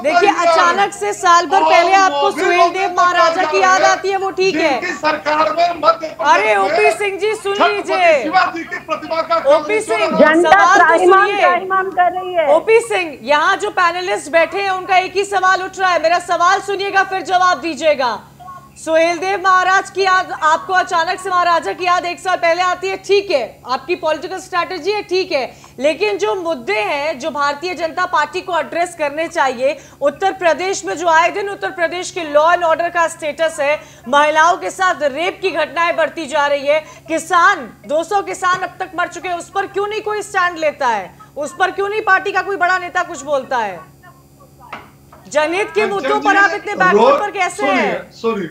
देखिए अचानक से साल भर पहले आपको सुहेलदेव महाराजा की याद आती है, वो ठीक है। सरकार में अरे ओपी सिंह जी सुन लीजिए, ओपी सिंह सवाल तो सुनिए। ओपी सिंह, यहाँ जो पैनलिस्ट बैठे हैं उनका एक ही सवाल उठ रहा है, मेरा सवाल सुनिएगा फिर जवाब दीजिएगा। सुहेलदेव महाराज की याद आपको अचानक से महाराजा की याद एक साल पहले आती है, ठीक है, आपकी पॉलिटिकल स्ट्रैटेजी है, ठीक है, लेकिन जो मुद्दे हैं जो भारतीय जनता पार्टी को एड्रेस करने चाहिए, उत्तर प्रदेश में जो आए दिन उत्तर प्रदेश के लॉ एंड ऑर्डर का स्टेटस है, महिलाओं के साथ रेप की घटनाएं बढ़ती जा रही है, किसान 200 किसान अब तक मर चुके हैं, उस पर क्यों नहीं कोई स्टैंड लेता है? उस पर क्यों नहीं पार्टी का कोई बड़ा नेता कुछ बोलता है? जनहित के मुद्दों पर आप इतने बैकवर्ड पर कैसे हैं?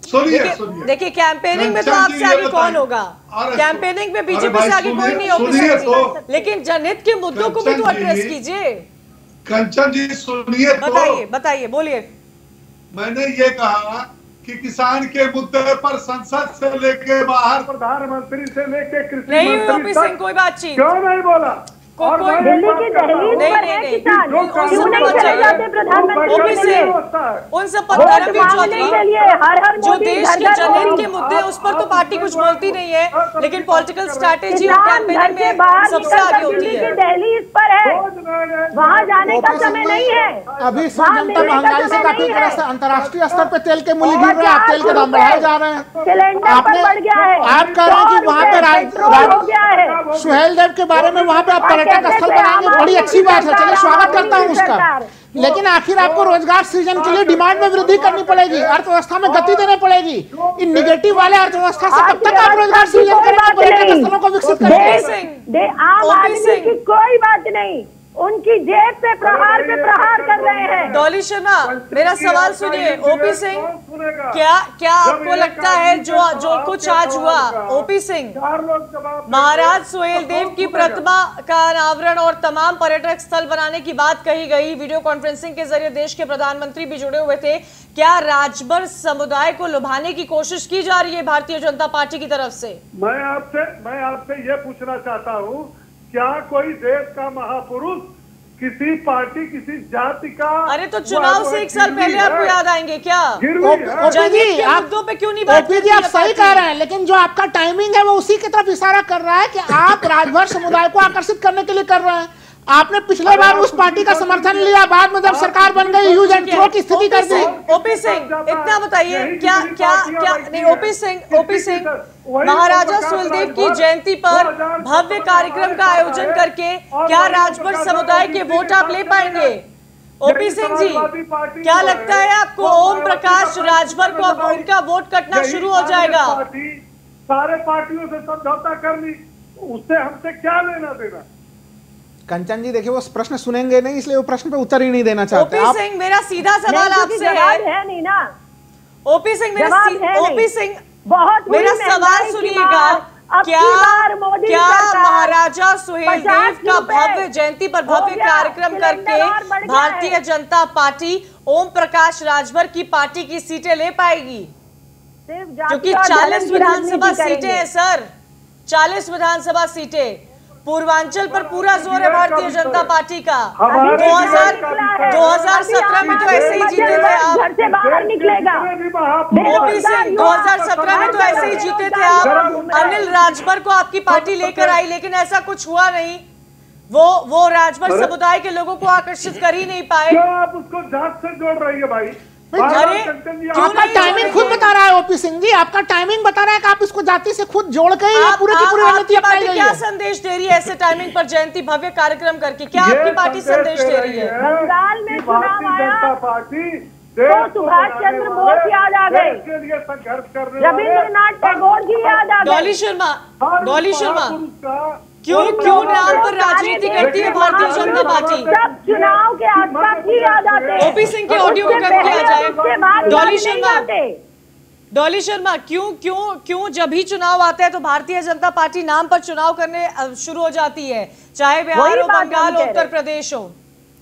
देखिए कैंपेनिंग में तो आपसे आगे कौन होगा? कैंपेनिंग में बीजेपी से आगे कोई नहीं होगा, लेकिन जनहित के मुद्दों को भी तो एड्रेस कीजिए। कंचन जी सुनिए, बताइए, बोलिए। मैंने ये कहा कि किसान के मुद्दे पर संसद से लेके बाहर, प्रधानमंत्री से लेके कृषि नहीं ओपी सिंह कोई बातचीत क्यों नहीं बोला? दिल्ली की दहलीज पर है किसान, क्यों नहीं चले जाते प्रधानमंत्री के लिए? उन सब पर जो देश के जनहित के मुद्दे उस पर तो पार्टी कुछ बोलती नहीं है, लेकिन पॉलिटिकल स्ट्रैटेजी और कैंपेनिंग में सबसे आगे होती है। दहलीज पर है, वहाँ जाने का समय नहीं है। अभी महंगाई से काफी तरह से अंतर्राष्ट्रीय स्तर पे तेल के मूल्य गिर रहे हैं, तेल के दाम बढ़ाए जा रहे हैं, सिलेंडर पर बढ़ गया है। आप कह रहे हैं कि वहाँ पे सुहेलदेव के बारे में वहाँ पे आप पर्यटक स्थल बनाएंगे, बड़ी अच्छी बात है, चलिए स्वागत करता हूँ उसका, लेकिन आखिर आपको रोजगार सृजन के लिए डिमांड में वृद्धि करनी पड़ेगी, अर्थव्यवस्था में गति देनी पड़ेगी। इन निगेटिव वाले अर्थव्यवस्था से कब तक आप रोजगार सृजन करेंगे, पर्यटक स्थलों को विकसित करेंगे? आम आदमी की कोई बात नहीं, उनकी जेब पे प्रहार कर रहे हैं। डॉली शर्मा, मेरा सवाल सुनिए। ओपी सिंह, क्या आपको लगता है जो कुछ आज हुआ, ओपी सिंह, महाराज सुहेलदेव की प्रतिमा का अनावरण और तमाम पर्यटक स्थल बनाने की बात कही गई, वीडियो कॉन्फ्रेंसिंग के जरिए देश के प्रधानमंत्री भी जुड़े हुए थे, क्या राजभर समुदाय को लुभाने की कोशिश की जा रही है भारतीय जनता पार्टी की तरफ से? मैं आपसे ये पूछना चाहता हूँ, क्या कोई देश का महापुरुष किसी पार्टी, किसी जाति का? अरे तो चुनाव से एक साल पहले आपको याद आएंगे क्या? ओपी जी, आप मुद्दों पे क्यों नहीं बात? ओपी जी, आप सही कह रहे हैं, लेकिन जो आपका टाइमिंग है वो उसी की तरफ इशारा कर रहा है कि आप राजभर समुदाय को आकर्षित करने के लिए कर रहे हैं। आपने पिछले बार उस पार्टी का समर्थन लिया, बाद में जब सरकार बन गई यूज एंड थ्रो की स्थिति कर दी। ओपी सिंह, इतना बताइए, क्या नहीं ओपी सिंह महाराजा सुहेलदेव की जयंती पर भव्य कार्यक्रम का आयोजन करके क्या राजभर समुदाय के वोट आप ले पाएंगे? ओपी सिंह जी, क्या लगता है आपको ओम प्रकाश राजभर को अब उनका वोट कटना शुरू हो जाएगा? सारे पार्टियों से समझौता कर ली, उससे हमसे क्या लेना देना? कंचन जी, देखिए वो प्रश्न सुनेंगे नहीं, इसलिए वो प्रश्न पे उत्तर ही नहीं देना चाहते। ओपी सिंह, मेरा सीधा सवाल आपसे है नहीं ना। ओपी सिंह, मेरा सवाल सुनिएगा, क्या महाराजा सुहेलदेव का भव्य जयंती पर भव्य कार्यक्रम करके भारतीय जनता पार्टी ओम प्रकाश राजभर की पार्टी की सीटें ले पाएगी? क्योंकि 40 विधानसभा सीटें हैं सर। 40 विधानसभा सीटें, पूर्वांचल पर पूरा जोर है भारतीय जनता पार्टी का। 2017 में तो ऐसे ही जीते थे आप, घर से बाहर निकलेगा। ओपी सिंह 2017 में तो ऐसे ही जीते थे आप। अनिल राजभर को आपकी पार्टी लेकर आई, लेकिन ऐसा कुछ हुआ नहीं। वो राजभर समुदाय के लोगों को आकर्षित कर ही नहीं पाए। क्यों आप उसको जात से जोड़ रही है भाई? आपका टाइमिंग खुद बता रहा है ओपी सिंह जी, आपका टाइमिंग बता रहा है कि आप इसको जाति से खुद जोड़ के ही पूरी की पूरी रणनीति अपनाई गई है। क्या संदेश दे रही है ऐसे टाइमिंग पर जयंती भव्य कार्यक्रम करके? क्या आपकी पार्टी संदेश दे रही है? बंगाल में चुनाव आया पार्टी तो सुभाष चंद्र बोस याद आ गए, रविंद्रनाथ टैगोर जी याद आ गए। डॉली शर्मा क्यों नाम पर राजनीति करती है भारतीय जनता पार्टी? सब चुनाव के आसपास ही याद आते हैं। ओपी सिंह के ऑडियो को कम किया जाए। डॉली शर्मा क्यों जब भी चुनाव आता है तो भारतीय जनता पार्टी नाम पर चुनाव करने शुरू हो जाती है, चाहे बिहार हो, बंगाल हो, उत्तर प्रदेश हो?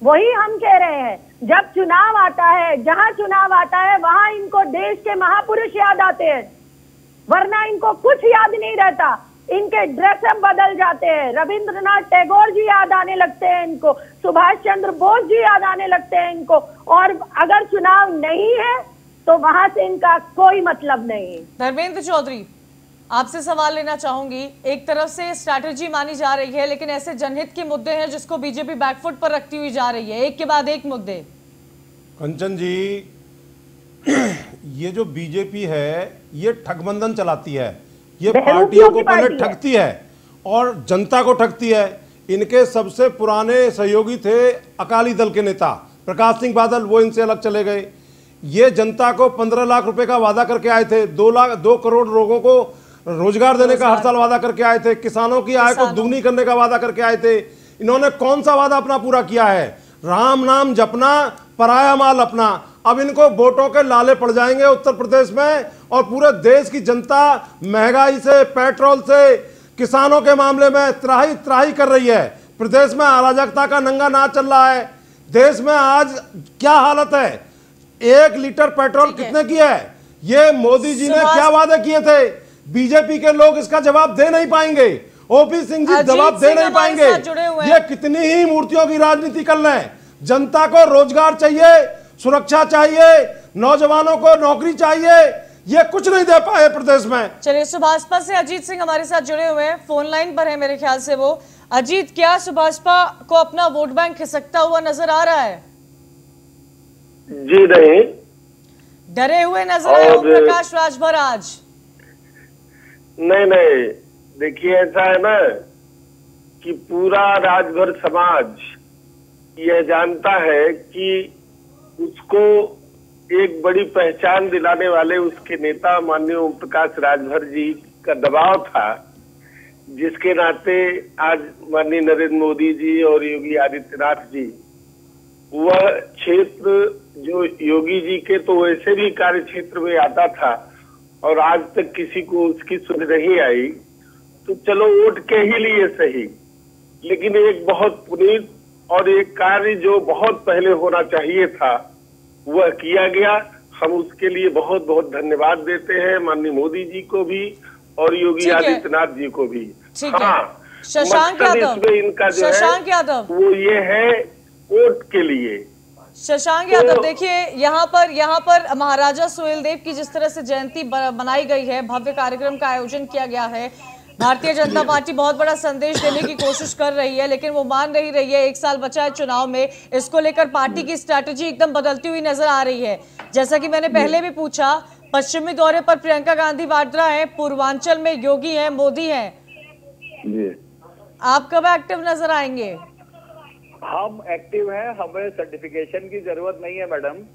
वही हम कह रहे हैं, जब चुनाव आता है, जहां चुनाव आता है वहां इनको देश के महापुरुष याद आते हैं, वरना इनको कुछ याद नहीं रहता। इनके ड्रेसअप बदल जाते हैं, रविंद्रनाथ टैगोर जी याद आने लगते हैं इनको, सुभाष चंद्र बोस जी याद आने लगते हैं इनको। और अगर चुनाव नहीं है तो वहां से इनका कोई मतलब नहीं। धर्मेंद्र चौधरी, आपसे सवाल लेना चाहूंगी। एक तरफ से स्ट्रैटेजी मानी जा रही है, लेकिन ऐसे जनहित के मुद्दे हैं जिसको बीजेपी बैकफुट पर रखती हुई जा रही है, एक के बाद एक मुद्दे। कंचन जी, ये जो बीजेपी है ये ठगबंधन चलाती है, ये पार्टियों को पहले ठगती है और जनता को ठगती है। इनके सबसे पुराने सहयोगी थे अकाली दल के नेता प्रकाश सिंह बादल, वो इनसे अलग चले गए। ये जनता को 15 लाख रुपए का वादा करके आए थे, 2 करोड़ लोगों को रोजगार देने का हर साल वादा करके आए थे, किसानों की आय को दुगनी करने का वादा करके आए थे। इन्होंने कौन सा वादा अपना पूरा किया है? राम नाम जपना, पराया माल अपना। अब इनको वोटों के लाले पड़ जाएंगे उत्तर प्रदेश में, और पूरे देश की जनता महंगाई से, पेट्रोल से, किसानों के मामले में त्राही कर रही है। प्रदेश में अराजकता का नंगा नाच चल रहा है। देश में आज क्या हालत है? 1 लीटर पेट्रोल कितने की है? ये मोदी जी ने क्या वादे किए थे? बीजेपी के लोग इसका जवाब दे नहीं पाएंगे। ओपी सिंह जी जवाब दे नहीं पाएंगे। ये कितनी ही मूर्तियों की राजनीति कर रहे हैं। जनता को रोजगार चाहिए, सुरक्षा चाहिए, नौजवानों को नौकरी चाहिए, ये कुछ नहीं दे पाए प्रदेश में। चलिए, सुभाषपा से अजीत सिंह हमारे साथ जुड़े हुए हैं, फोन लाइन पर है मेरे ख्याल से वो। अजीत, क्या सुभाषपा को अपना वोट बैंक खिसकता हुआ नजर आ रहा है? जी नहीं, डरे हुए नजर आए ओम प्रकाश राजभर आज? नहीं, देखिए ऐसा है ना कि पूरा राजभर समाज यह जानता है कि उसको एक बड़ी पहचान दिलाने वाले उसके नेता माननीय ओम प्रकाश राजभर जी का दबाव था, जिसके नाते आज माननीय नरेंद्र मोदी जी और योगी आदित्यनाथ जी, वह क्षेत्र जो योगी जी के तो वैसे भी कार्य क्षेत्र में आता था और आज तक किसी को उसकी सुध नहीं आई, तो चलो वोट के ही लिए सही, लेकिन एक बहुत पुनीत और एक कार्य जो बहुत पहले होना चाहिए था वह किया गया। हम उसके लिए बहुत बहुत धन्यवाद देते हैं माननीय मोदी जी को भी और योगी आदित्यनाथ जी को भी। हाँ, शशांक यादव, इनका जो है वो ये है वोट के लिए। शशांक यादव, देखिए यहाँ पर महाराजा सुहेलदेव की जिस तरह से जयंती बनाई गई है, भव्य कार्यक्रम का आयोजन किया गया है, भारतीय जनता पार्टी बहुत बड़ा संदेश देने की कोशिश कर रही है, लेकिन वो मान नहीं रही है। 1 साल बचा है चुनाव में, इसको लेकर पार्टी की स्ट्रैटेजी एकदम बदलती हुई नजर आ रही है। जैसा कि मैंने पहले भी पूछा, पश्चिमी दौरे पर प्रियंका गांधी वाड्रा है, पूर्वांचल में योगी है, मोदी है, आप कब एक्टिव नजर आएंगे? हम एक्टिव हैं, हमें सर्टिफिकेशन की जरूरत नहीं है मैडम,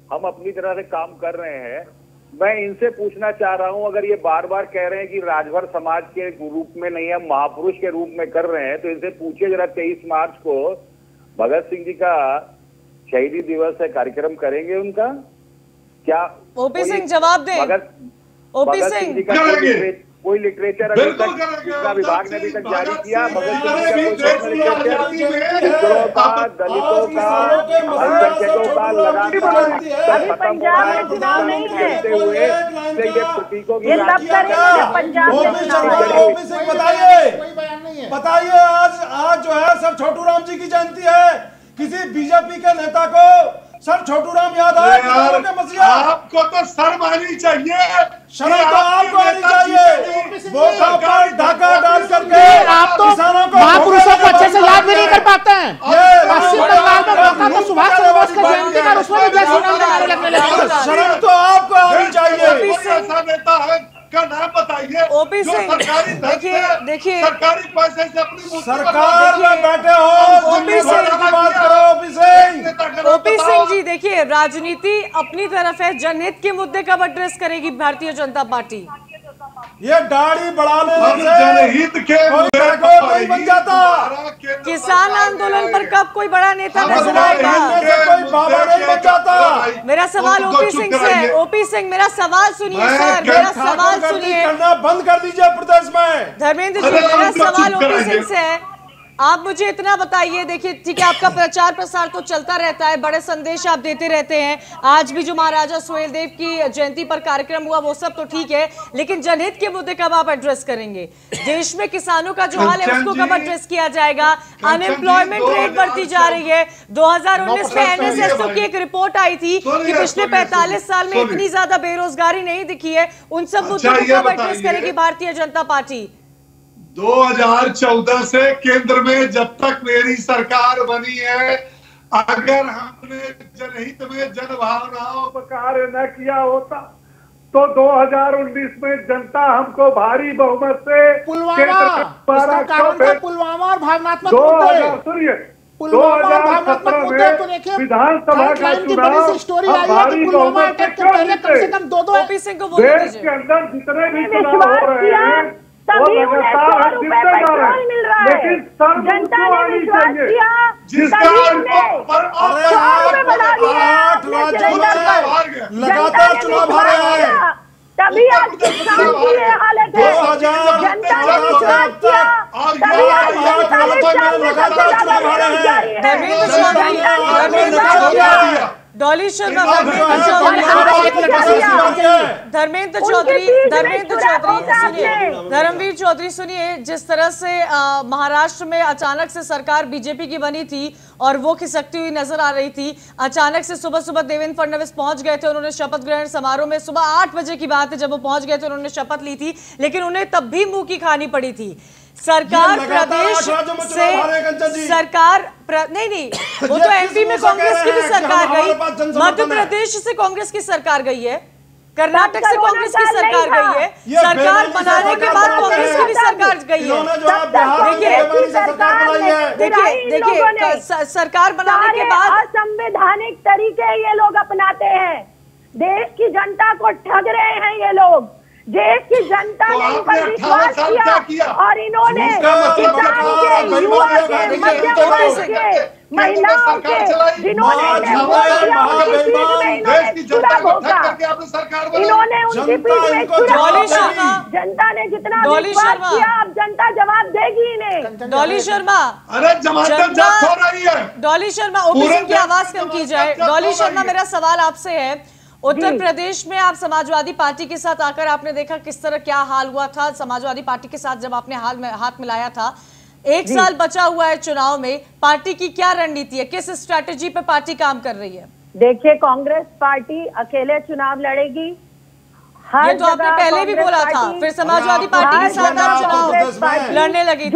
हम अपनी तरह से काम कर रहे हैं। मैं इनसे पूछना चाह रहा हूं, अगर ये बार बार कह रहे हैं कि राजभर समाज के रूप में नहीं है, महापुरुष के रूप में कर रहे हैं, तो इनसे पूछिए जरा 23 मार्च को भगत सिंह जी का शहीदी दिवस है, कार्यक्रम करेंगे उनका क्या? ओपी सिंह जवाब दें। ओपी सिंह कोई लिटरेचर अभी तक शिक्षा विभाग ने अभी तक जारी किया, भगत सिंह पिछड़ों का, दलितों का, अल्पसंख्यकों का लगातार खत्म होता है कहते हुए ये प्रतीकों की ये तब करेंगे जब पंजाब में चुनाव आएगा। ओपी सिंह बताइए बताइए, आज जो है सर छोटू राम जी की जयंती है, किसी बीजेपी के नेता को सर छोटू राम याद आए? आपको तो शर्म आनी चाहिए, शर्म तो आपको आनी चाहिए। वोटों पर ढाका डाल करके आप तो महापुरुषों को अच्छे से याद भी नहीं कर पाते हैं। पश्चिम बंगाल में मौका तो सुभाष चंद्र बोस का जयंती का, उसमें भी जय श्री राम के नारे लगने लगे। शर्म तो आपको आनी चाहिए। ऐसा नेता है का नाम बताइए ओपी सिंह, देखिए सरकारी पैसे से अपनी सरकार में बैठे हो, ओपी सिंह की बात करो। ओपी सिंह जी, देखिए राजनीति अपनी तरफ है, जनहित के मुद्दे कब एड्रेस करेगी भारतीय जनता पार्टी? ये दाढ़ी बढ़ाने से जनहित के नहीं बन जाता। किसान आंदोलन पर कब कोई बड़ा नेता नजर आएगा? कोई बाबा नहीं बन जाता। मेरा सवाल ओपी सिंह से है। ओपी सिंह, मेरा सवाल सुनिए सर, मेरा सवाल सुनिए। करना बंद कर दीजिए प्रदेश में। धर्मेंद्र जी, मेरा सवाल ओपी सिंह से है। आप मुझे इतना बताइए, देखिए ठीक है आपका प्रचार प्रसार तो चलता रहता है, बड़े संदेश आप देते रहते हैं, आज भी जो महाराजा सुहेलदेव की जयंती पर कार्यक्रम हुआ वो सब तो ठीक है, लेकिन जनहित के मुद्दे कब आप एड्रेस करेंगे? देश में किसानों का जो हाल है उसको कब एड्रेस किया जाएगा? अनएम्प्लॉयमेंट रेट बढ़ती जा रही है। 2019 में एनएसएसओ की एक रिपोर्ट आई थी कि पिछले 45 साल में इतनी ज्यादा बेरोजगारी नहीं दिखी है। उन सब मुद्दों को कब एड्रेस करेगी भारतीय जनता पार्टी? 2014 से केंद्र में जब तक मेरी सरकार बनी है, अगर हमने जनहित में जनभावनाओं पर कार्य न किया होता तो 2019 में जनता हमको भारी बहुमत से पुलवामा और भावनात्मक सुनिए, विधानसभा का चुनाव स्टोरी आई है कि पुलवामा अटैक के पहले कम से कम 2 देश के अंदर जितने भी चुनाव हो रहे हैं तभी उन्हें 100 रुपए पेट्रोल मिल रहा है। जनता ने विश्वास किया, तभी उन्हें 100 रुपए बढ़ा दिया। लगातार चुनाव हारे हैं, तभी आज किसान की ये हालत है। जनता ने विश्वास किया, तभी आज लगातार चुनाव हारे हैं। डॉली शर्मा, धर्मेंद्र चौधरी सुनिए, धर्मवीर चौधरी सुनिए, जिस तरह से महाराष्ट्र में अचानक से सरकार बीजेपी की बनी थी और वो खिसकती हुई नजर आ रही थी, अचानक से सुबह सुबह देवेंद्र फडणवीस पहुंच गए थे, उन्होंने शपथ ग्रहण समारोह में सुबह 8 बजे की बात है जब वो पहुंच गए थे, उन्होंने शपथ ली थी, लेकिन उन्हें तब भी मुंह की खानी पड़ी थी। सरकार प्रदेश से सरकार नहीं वो तो एमपी में कांग्रेस की भी सरकार गई, मध्य प्रदेश से कांग्रेस की सरकार गई है, कर्नाटक से कांग्रेस की सरकार गई है, सरकार बनाने के बाद कांग्रेस की भी सरकार गई है। देखिए सरकार बनाने के बाद असंवैधानिक तरीके ये लोग अपनाते हैं, देश की जनता को ठग रहे हैं ये लोग। देश की जनता ने इन पर विश्वास किया और इन्होंने किसानों के, युवा के, मध्यम वर्ग के, महिलाओं के, जिन्होंने इन्होंने उनकी पीठ में जनता ने जितना विश्वास किया, अब जनता जवाब देगी इन्हें। डॉली शर्मा, अरे जमानत हो रही है। डॉली शर्मा, ओपी सिंह की आवाज कम की जाए। डॉली शर्मा, मेरा सवाल आपसे है, उत्तर प्रदेश में आप समाजवादी पार्टी के साथ आकर आपने देखा किस तरह क्या हाल हुआ था, समाजवादी पार्टी के साथ जब आपने हाथ मिलाया था, 1 साल बचा हुआ है चुनाव में, पार्टी की क्या रणनीति है, किस स्ट्रैटेजी पे पार्टी काम कर रही है? देखिए, कांग्रेस पार्टी अकेले चुनाव लड़ेगी, ये तो आपने पहले भी बोला था, फिर समाजवादी पार्टी के साथ आप चुनाव लड़ने लगी थी।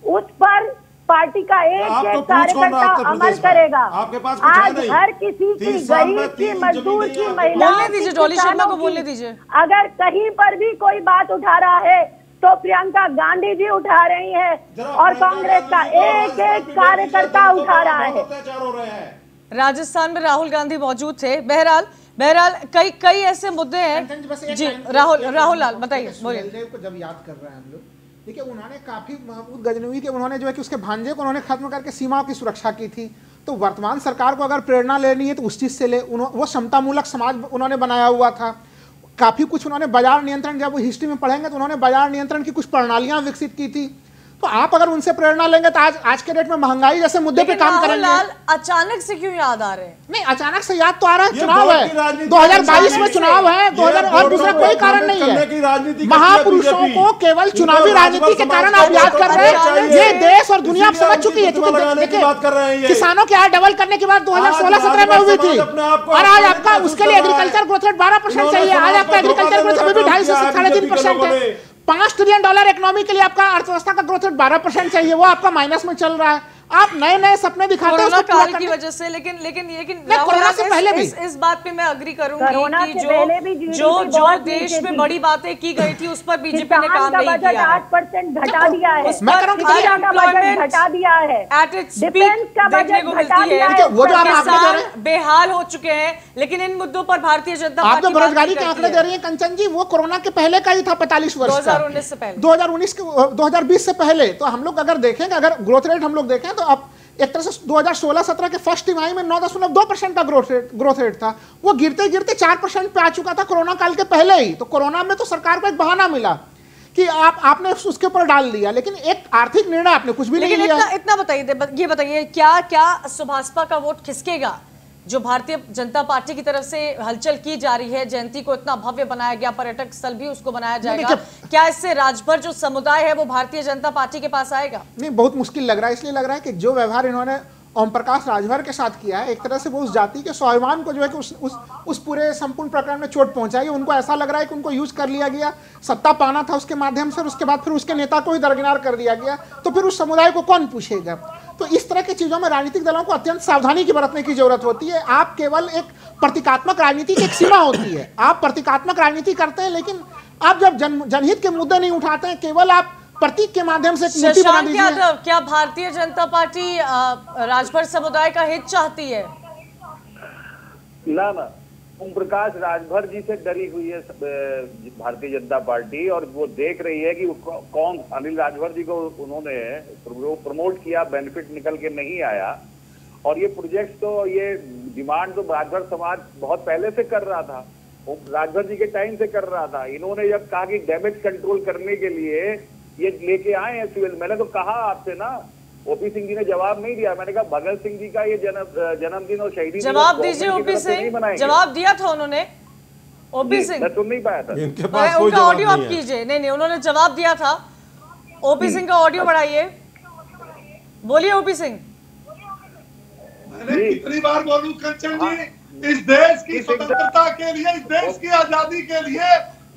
उस पर पार्टी का एक कार्यकर्ता अमल करेगा। आपके पास आज हर किसी की, गरीब की, मजदूर की, महिलाओं की, डॉली शर्मा को बोलने दीजिए। अगर कहीं पर भी कोई बात उठा रहा है तो प्रियंका गांधी जी उठा रही है और कांग्रेस का एक एक कार्यकर्ता उठा रहा है। राजस्थान में राहुल गांधी मौजूद थे। बहरहाल कई ऐसे मुद्दे हैं जी। राहुल लाल बताइए, बोलिए। को जब याद कर रहे हैं हम लोग, देखिए उन्होंने काफी महमूद गजनवी के, उन्होंने जो है कि उसके भांजे को उन्होंने खत्म करके सीमाओं की सुरक्षा की थी। तो वर्तमान सरकार को अगर प्रेरणा लेनी है तो उस चीज से ले, वो समतामूलक समाज उन्होंने बनाया हुआ था। काफी कुछ उन्होंने बाजार नियंत्रण, जब वो हिस्ट्री में पढ़ेंगे तो उन्होंने बाजार नियंत्रण की कुछ प्रणालियां विकसित की थी। तो आप अगर उनसे प्रेरणा लेंगे तो आज के डेट में महंगाई जैसे मुद्दे पे काम करेंगे। लाल अचानक से क्यों याद आ रहे हैं? नहीं, अचानक से याद तो आ रहा है, चुनाव है 2022 में, चुनाव है 2000, और दूसरा कोई कारण नहीं है। महापुरुषों को केवल चुनावी राजनीति के कारण आप याद कर रहे हैं। ये देश और दुनिया समझ चुकी है। देखिए, किसानों की आय डबल करने की बात 2016-17 में हुई थी, और आज आपका उसके लिए एग्रीकल्चर ग्रोथ रेट 12% चाहिए। आज आपका एग्रीकल्चर ग्रोथ अभी भी 2.5 से 3.5% है। $5 ट्रिलियन इकोनॉमी के लिए आपका अर्थव्यवस्था का ग्रोथ रेट 12% चाहिए, वो आपका माइनस में चल रहा है। आप नए नए सपने दिखाते हैं कोरोना काल की वजह से, लेकिन कोरोना से पहले भी इस बात पे मैं अग्री करूंगी कि जो देश में बड़ी बातें की गई थी उस पर बीजेपी ने काम नहीं किया। 8% घटा दिया है, मैं कह रहा हूं घटा दिया है, एट इट्स पीक देखने को मिलती है। वो जो किसान बेहाल हो चुके हैं, लेकिन इन मुद्दों पर भारतीय जनता पार्टी, आप जो बेरोजगारी के आंकड़े दे रही है कंचन जी, वो कोरोना के पहले का ही था, 45 वर्ष 2019 से पहले, 2020 से पहले। तो हम लोग अगर देखें, अगर ग्रोथ रेट हम लोग देखें तो अब एक तरह से 2016-17 के फर्स्ट तिमाही में 9.2% का ग्रोथ रेट था, वो गिरते गिरते 4% पे आ चुका था कोरोना काल के पहले ही। तो कोरोना में तो सरकार को एक बहाना मिला कि आपने उसके ऊपर डाल दिया, लेकिन एक आर्थिक निर्णय आपने कुछ भी नहीं लिया। इतना बताइए, ये बताइए क्या सुभाषपा का वोट खिसकेगा जो भारतीय जनता पार्टी की तरफ से हलचल की जा रही है? जयंती को इतना भव्य बनाया गया, पर्यटक स्थल भी उसको बनाया जाएगा, क्या इससे राजभर जो समुदाय है वो भारतीय जनता पार्टी के पास आएगा? नहीं, बहुत मुश्किल लग रहा है। इसलिए लग रहा है कि जो व्यवहार इन्होंने ओम प्रकाश राजभर के साथ किया है, एक तरह से वो उस जाति के स्वाभिमान को जो है कि उस पूरे संपूर्ण प्रकरण में चोट पहुंचाई। उनको ऐसा लग रहा है कि उनको यूज कर लिया गया, सत्ता पाना था उसके माध्यम से, और उसके बाद फिर उसके नेता को ही दरकिनार कर दिया गया। तो फिर उस समुदाय को कौन पूछेगा? तो इस तरह की चीजों में राजनीतिक दलों को अत्यंत सावधानी की बरतने की जरूरत होती है। आप केवल एक प्रतीकात्मक राजनीति की एक सीमा होती है, आप प्रतीकात्मक राजनीति करते हैं, लेकिन आप जब जनहित के मुद्दे नहीं उठाते हैं, केवल आप प्रतीक के माध्यम से नीति बना दीजिए। यादव, क्या भारतीय जनता पार्टी राजभर समुदाय का हित चाहती है? ना, ओम प्रकाश राजभर जी से डरी हुई है भारतीय जनता पार्टी, और वो देख रही है कि कौन अनिल राजभर जी को उन्होंने प्रमोट किया, बेनिफिट निकल के नहीं आया। और ये प्रोजेक्ट तो, ये डिमांड तो राजभर समाज बहुत पहले से कर रहा था, राजभर जी के टाइम से कर रहा था। इन्होंने जब कहा कि डैमेज कंट्रोल करने के लिए ये लेके आए हैं सिविल, मैंने तो कहा आपसे ना, ओपी सिंह जी ने जवाब नहीं दिया। मैंने कहा भगत सिंह जी का ये जन्मदिन और शहीदी जवाब दीजिए ओपी सिंह, जवाब दिया था उन्होंने ओपी सिंह, मैं सुन नहीं पाया था उनका ऑडियो आप कीजिए। नहीं, उन्होंने जवाब दिया था। ओपी सिंह का ऑडियो बढ़ाइए, बोलिए ओपी सिंह। मैंने कितनी बार बोलूं कंचन जी, इस देश की स्वतंत्रता के लिए, इस देश की आजादी के लिए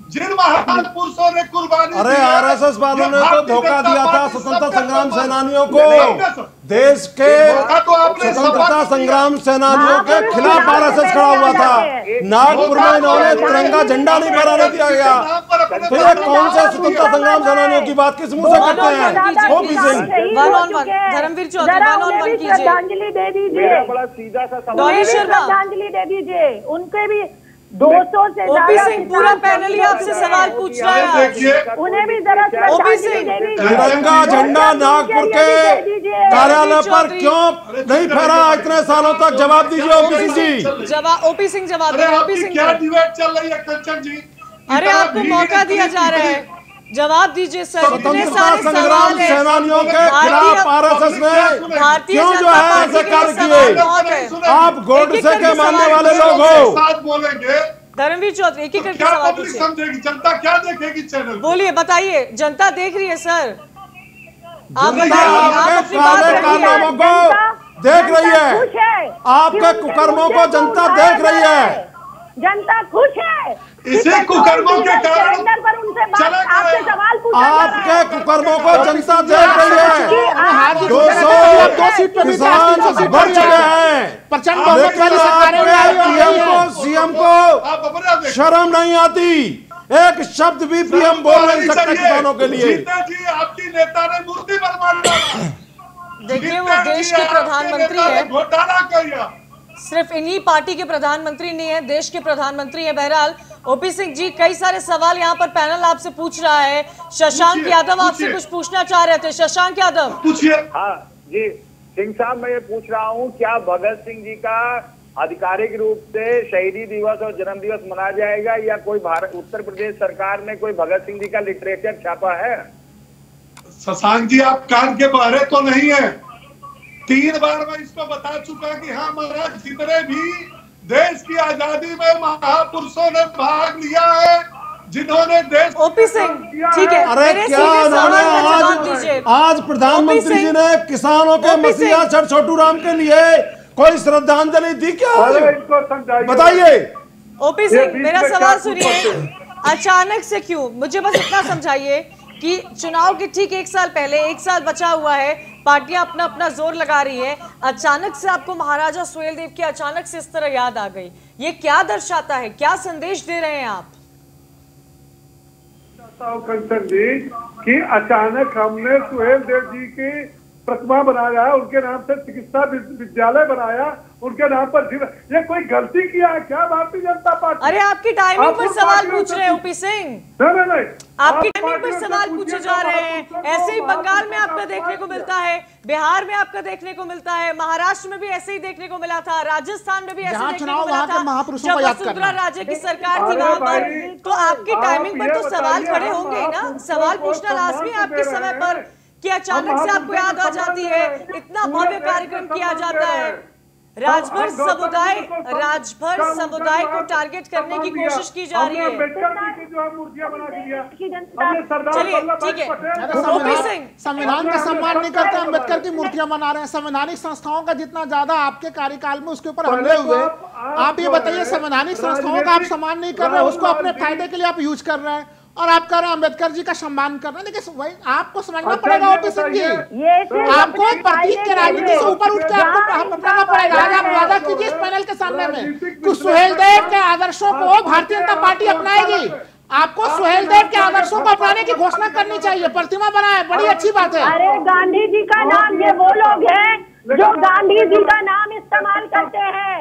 जिन महान पुरुषों ने कुर्बानी, अरे आरएसएस वालों ने तो धोखा दिया था स्वतंत्रता संग्राम सेनानियों को, देश के स्वतंत्रता संग्राम सेनानियों के खिलाफ आरएसएस खड़ा हुआ था। नागपुर में इन्होंने तिरंगा झंडा नहीं फहराने दिया गया, तो ये कौन से स्वतंत्रता संग्राम सेनानियों की बात किस मुंह से करते हैं? ओपी सिंह, धर्मवीर चौधरी श्रद्धांजलि दे दीजिए, बड़ा सीधा सा श्रद्धांजलि दे दीजिए। उनके भी 200 से ज्यादा पूरा पैनल ही आपसे सवाल पूछ रहा है, उन्हें भी जरा तिरंगा झंडा नागपुर के कार्यालय पर क्यों नहीं फहरा इतने सालों तक? जवाब दीजिए ओपी सिंह जी। जवाब ओपी सिंह जवाब दे। ओपी सिंह, क्या डिबेट चल रही है कंचन जी? अरे आपको मौका दिया जा रहा है, जवाब दीजिए सर। स्वतंत्रता संग्राम सेनानियों के खिलाफ आरएसएस ने क्यों जो है ऐसे कार्य किए? आप गोडसे के मानने वाले लोग हो। साथ बोलेंगे धर्मवीर चौधरी, एक ही करके क्या सवाल पब्लिक पूछिए। समझेगी? जनता क्या देखेगी चैनल? बोलिए, बताइए, जनता देख रही है सर। आप जनता आपके काले कारनामों को देख रही है, आपके कुकर्मों को जनता देख रही है। जनता खुश है, इसी कुकर्मों के कारण पर उनसे आपसे सवाल पूछा जा रहा है। आपके कुकर्मों को जनता देख रही है। 200 सीट पे किसान बढ़ चुके हैं, लेकिन आपके सीएम को शर्म नहीं आती, एक शब्द भी पीएम बोल नहीं सकते किसानों के लिए। जी, आपकी नेता ने मूर्ति बनवा दी। देखिए, वो देश के प्रधानमंत्री है, घोटाला किया। सिर्फ इन्हीं पार्टी के प्रधानमंत्री नहीं है, देश के प्रधानमंत्री है। बहरहाल ओपी सिंह जी, कई सारे सवाल यहाँ पर पैनल आपसे पूछ रहा है। शशांक यादव आपसे कुछ पूछना चाह रहे थे। शशांक यादव, पूछिए। हाँ जी, सिंह साहब, मैं ये पूछ रहा हूँ, क्या भगत सिंह जी का आधिकारिक रूप से शहीदी दिवस और जन्म दिवस मनाया जाएगा, या कोई उत्तर प्रदेश सरकार ने कोई भगत सिंह जी का लिटरेचर छापा है? शशांक जी, आप कान के बहरे तो नहीं है। 3 बार मैं इसको बता चुका कि हाँ महाराज, जितने भी देश की आजादी में महापुरुषों ने भाग लिया है, जिन्होंने देश ओपी सिंह, ठीक है, अरे क्या आज प्रधानमंत्री जी ने किसानों के मसीहा सर छोटू राम के लिए कोई श्रद्धांजलि दी क्या? बताइए। ओपी सिंह, मेरा सवाल सुनिए, अचानक से क्यों, मुझे बस इतना समझाइए कि चुनाव के ठीक 1 साल पहले, 1 साल बचा हुआ है, पार्टियां अपना अपना जोर लगा रही है, अचानक से आपको महाराजा सुहेलदेव की अचानक से इस तरह याद आ गई, ये क्या दर्शाता है, क्या संदेश दे रहे हैं आप? कंचन जी कि अचानक हमने सुहेलदेव जी की प्रतिमा बनाया, उनके नाम से चिकित्सा विद्यालय बनाया, उनके नाम पर ये कोई गलती किया है क्या भारतीय जनता पार्टी? अरे आपकी टाइमिंग पर सवाल पूछ रहे हैं ओपी सिंह, नहीं, आपकी टाइमिंग पर सवाल पूछे जा रहे हैं। ऐसे ही बंगाल में आपका देखने को मिलता है, बिहार में आपका देखने को मिलता है, महाराष्ट्र में भी ऐसे ही देखने को मिला था, राजस्थान में भी ऐसे देखने को मिला था जब वसुंधरा राजे की सरकार थी वहां पर। तो आपकी टाइमिंग पर तो सवाल खड़े होंगे ना, सवाल पूछना लाजमी आपके समय पर कि अचानक से आपको याद आ जाती है, इतना भव्य कार्यक्रम किया जाता है, राजभर समुदाय को टारगेट करने की कोशिश की जा रही है। चलिए ठीक है, संविधान का सम्मान नहीं करते, अम्बेडकर की मूर्तियां बना रहे हैं। संवैधानिक संस्थाओं का जितना ज्यादा आपके कार्यकाल में उसके ऊपर हमले हुए, आप ये बताइए, संवैधानिक संस्थाओं का आप सम्मान नहीं कर रहे, उसको अपने फायदे के लिए आप यूज कर रहे हैं, और आप कह रहे हैं अम्बेडकर जी का सम्मान करना। देखिए भाई, आपको समझना पड़ेगा ओपी सिंह जी, आपको प्रतीक के राजनीति से ऊपर उठ के आपको अपनाना पड़ेगा। आज आप वादा कीजिए इस पैनल के सामने में कि सुहेलदेव के आदर्शों को भारतीय जनता पार्टी अपनाएगी। आपको सुहेलदेव के आदर्शों को अपनाने की घोषणा करनी चाहिए, प्रतिमा बनाए, बड़ी अच्छी बात है। अरे गांधी जी का नाम, ये वो लोग हैं जो गांधी जी का नाम इस्तेमाल करते हैं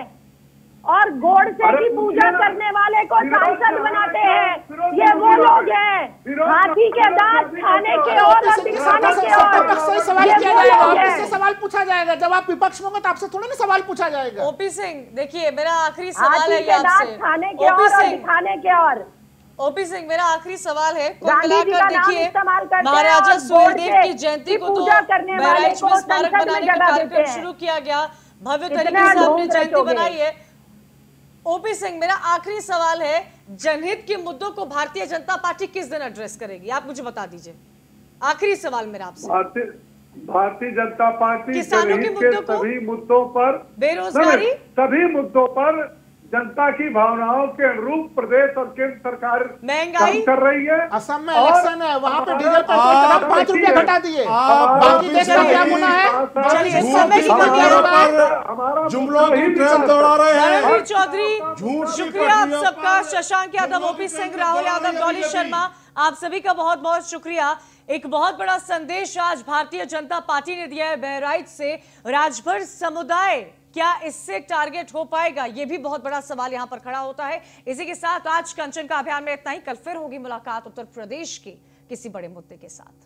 और गोडसे की पूजा करने वाले को सांसद बनाते हैं, ये वो लोग हैं हाथी के दांत खाने के और दिखाने के और। सही सवाल किया जाएगा, आपसे सवाल पूछा जाएगा, जब आप विपक्ष में होंगे तो आपसे थोड़ा ना सवाल पूछा जाएगा। ओपी सिंह, देखिए मेरा आखिरी सवाल है आपसे, खाने के और दिखाने के और। ओपी सिंह, मेरा आखिरी सवाल है, कुल मिलाकर देखिए महाराजा सुहेलदेव की जयंती को तो बहराइच में स्मारक बनाने का कार्यक्रम शुरू किया गया, भव्य तरीके से आपने जयंती बनाई है। ओपी सिंह, मेरा आखिरी सवाल है, जनहित के मुद्दों को भारतीय जनता पार्टी किस दिन एड्रेस करेगी, आप मुझे बता दीजिए। आखिरी सवाल मेरा आपसे। भारतीय जनता पार्टी किसानों के मुद्दों को, सभी मुद्दों पर, बेरोजगारी, सभी मुद्दों पर जनता की भावनाओं के अनुरूप प्रदेश और केंद्र सरकार महंगाई कर रही है। असम में इलेक्शन है, वहाँ पे डीजल पर 5 रुपया घटा दिए, बाकी देश का क्या गुना है? चलिए, समय की कमी है, जुमलों की ट्रेन दौड़ा रहे हैं। रणवीर चौधरी, शुक्रिया आप सबका, शशांक यादव, ओपी सिंह, राहुल यादव, डॉली शर्मा, आप सभी का बहुत बहुत शुक्रिया। एक बहुत बड़ा संदेश आज भारतीय जनता पार्टी ने दिया है बहराइच से, राजभर समुदाय क्या इससे टारगेट हो पाएगा, यह भी बहुत बड़ा सवाल यहां पर खड़ा होता है। इसी के साथ आज कंचन का अभियान में इतना ही, कल फिर होगी मुलाकात उत्तर प्रदेश के किसी बड़े मुद्दे के साथ।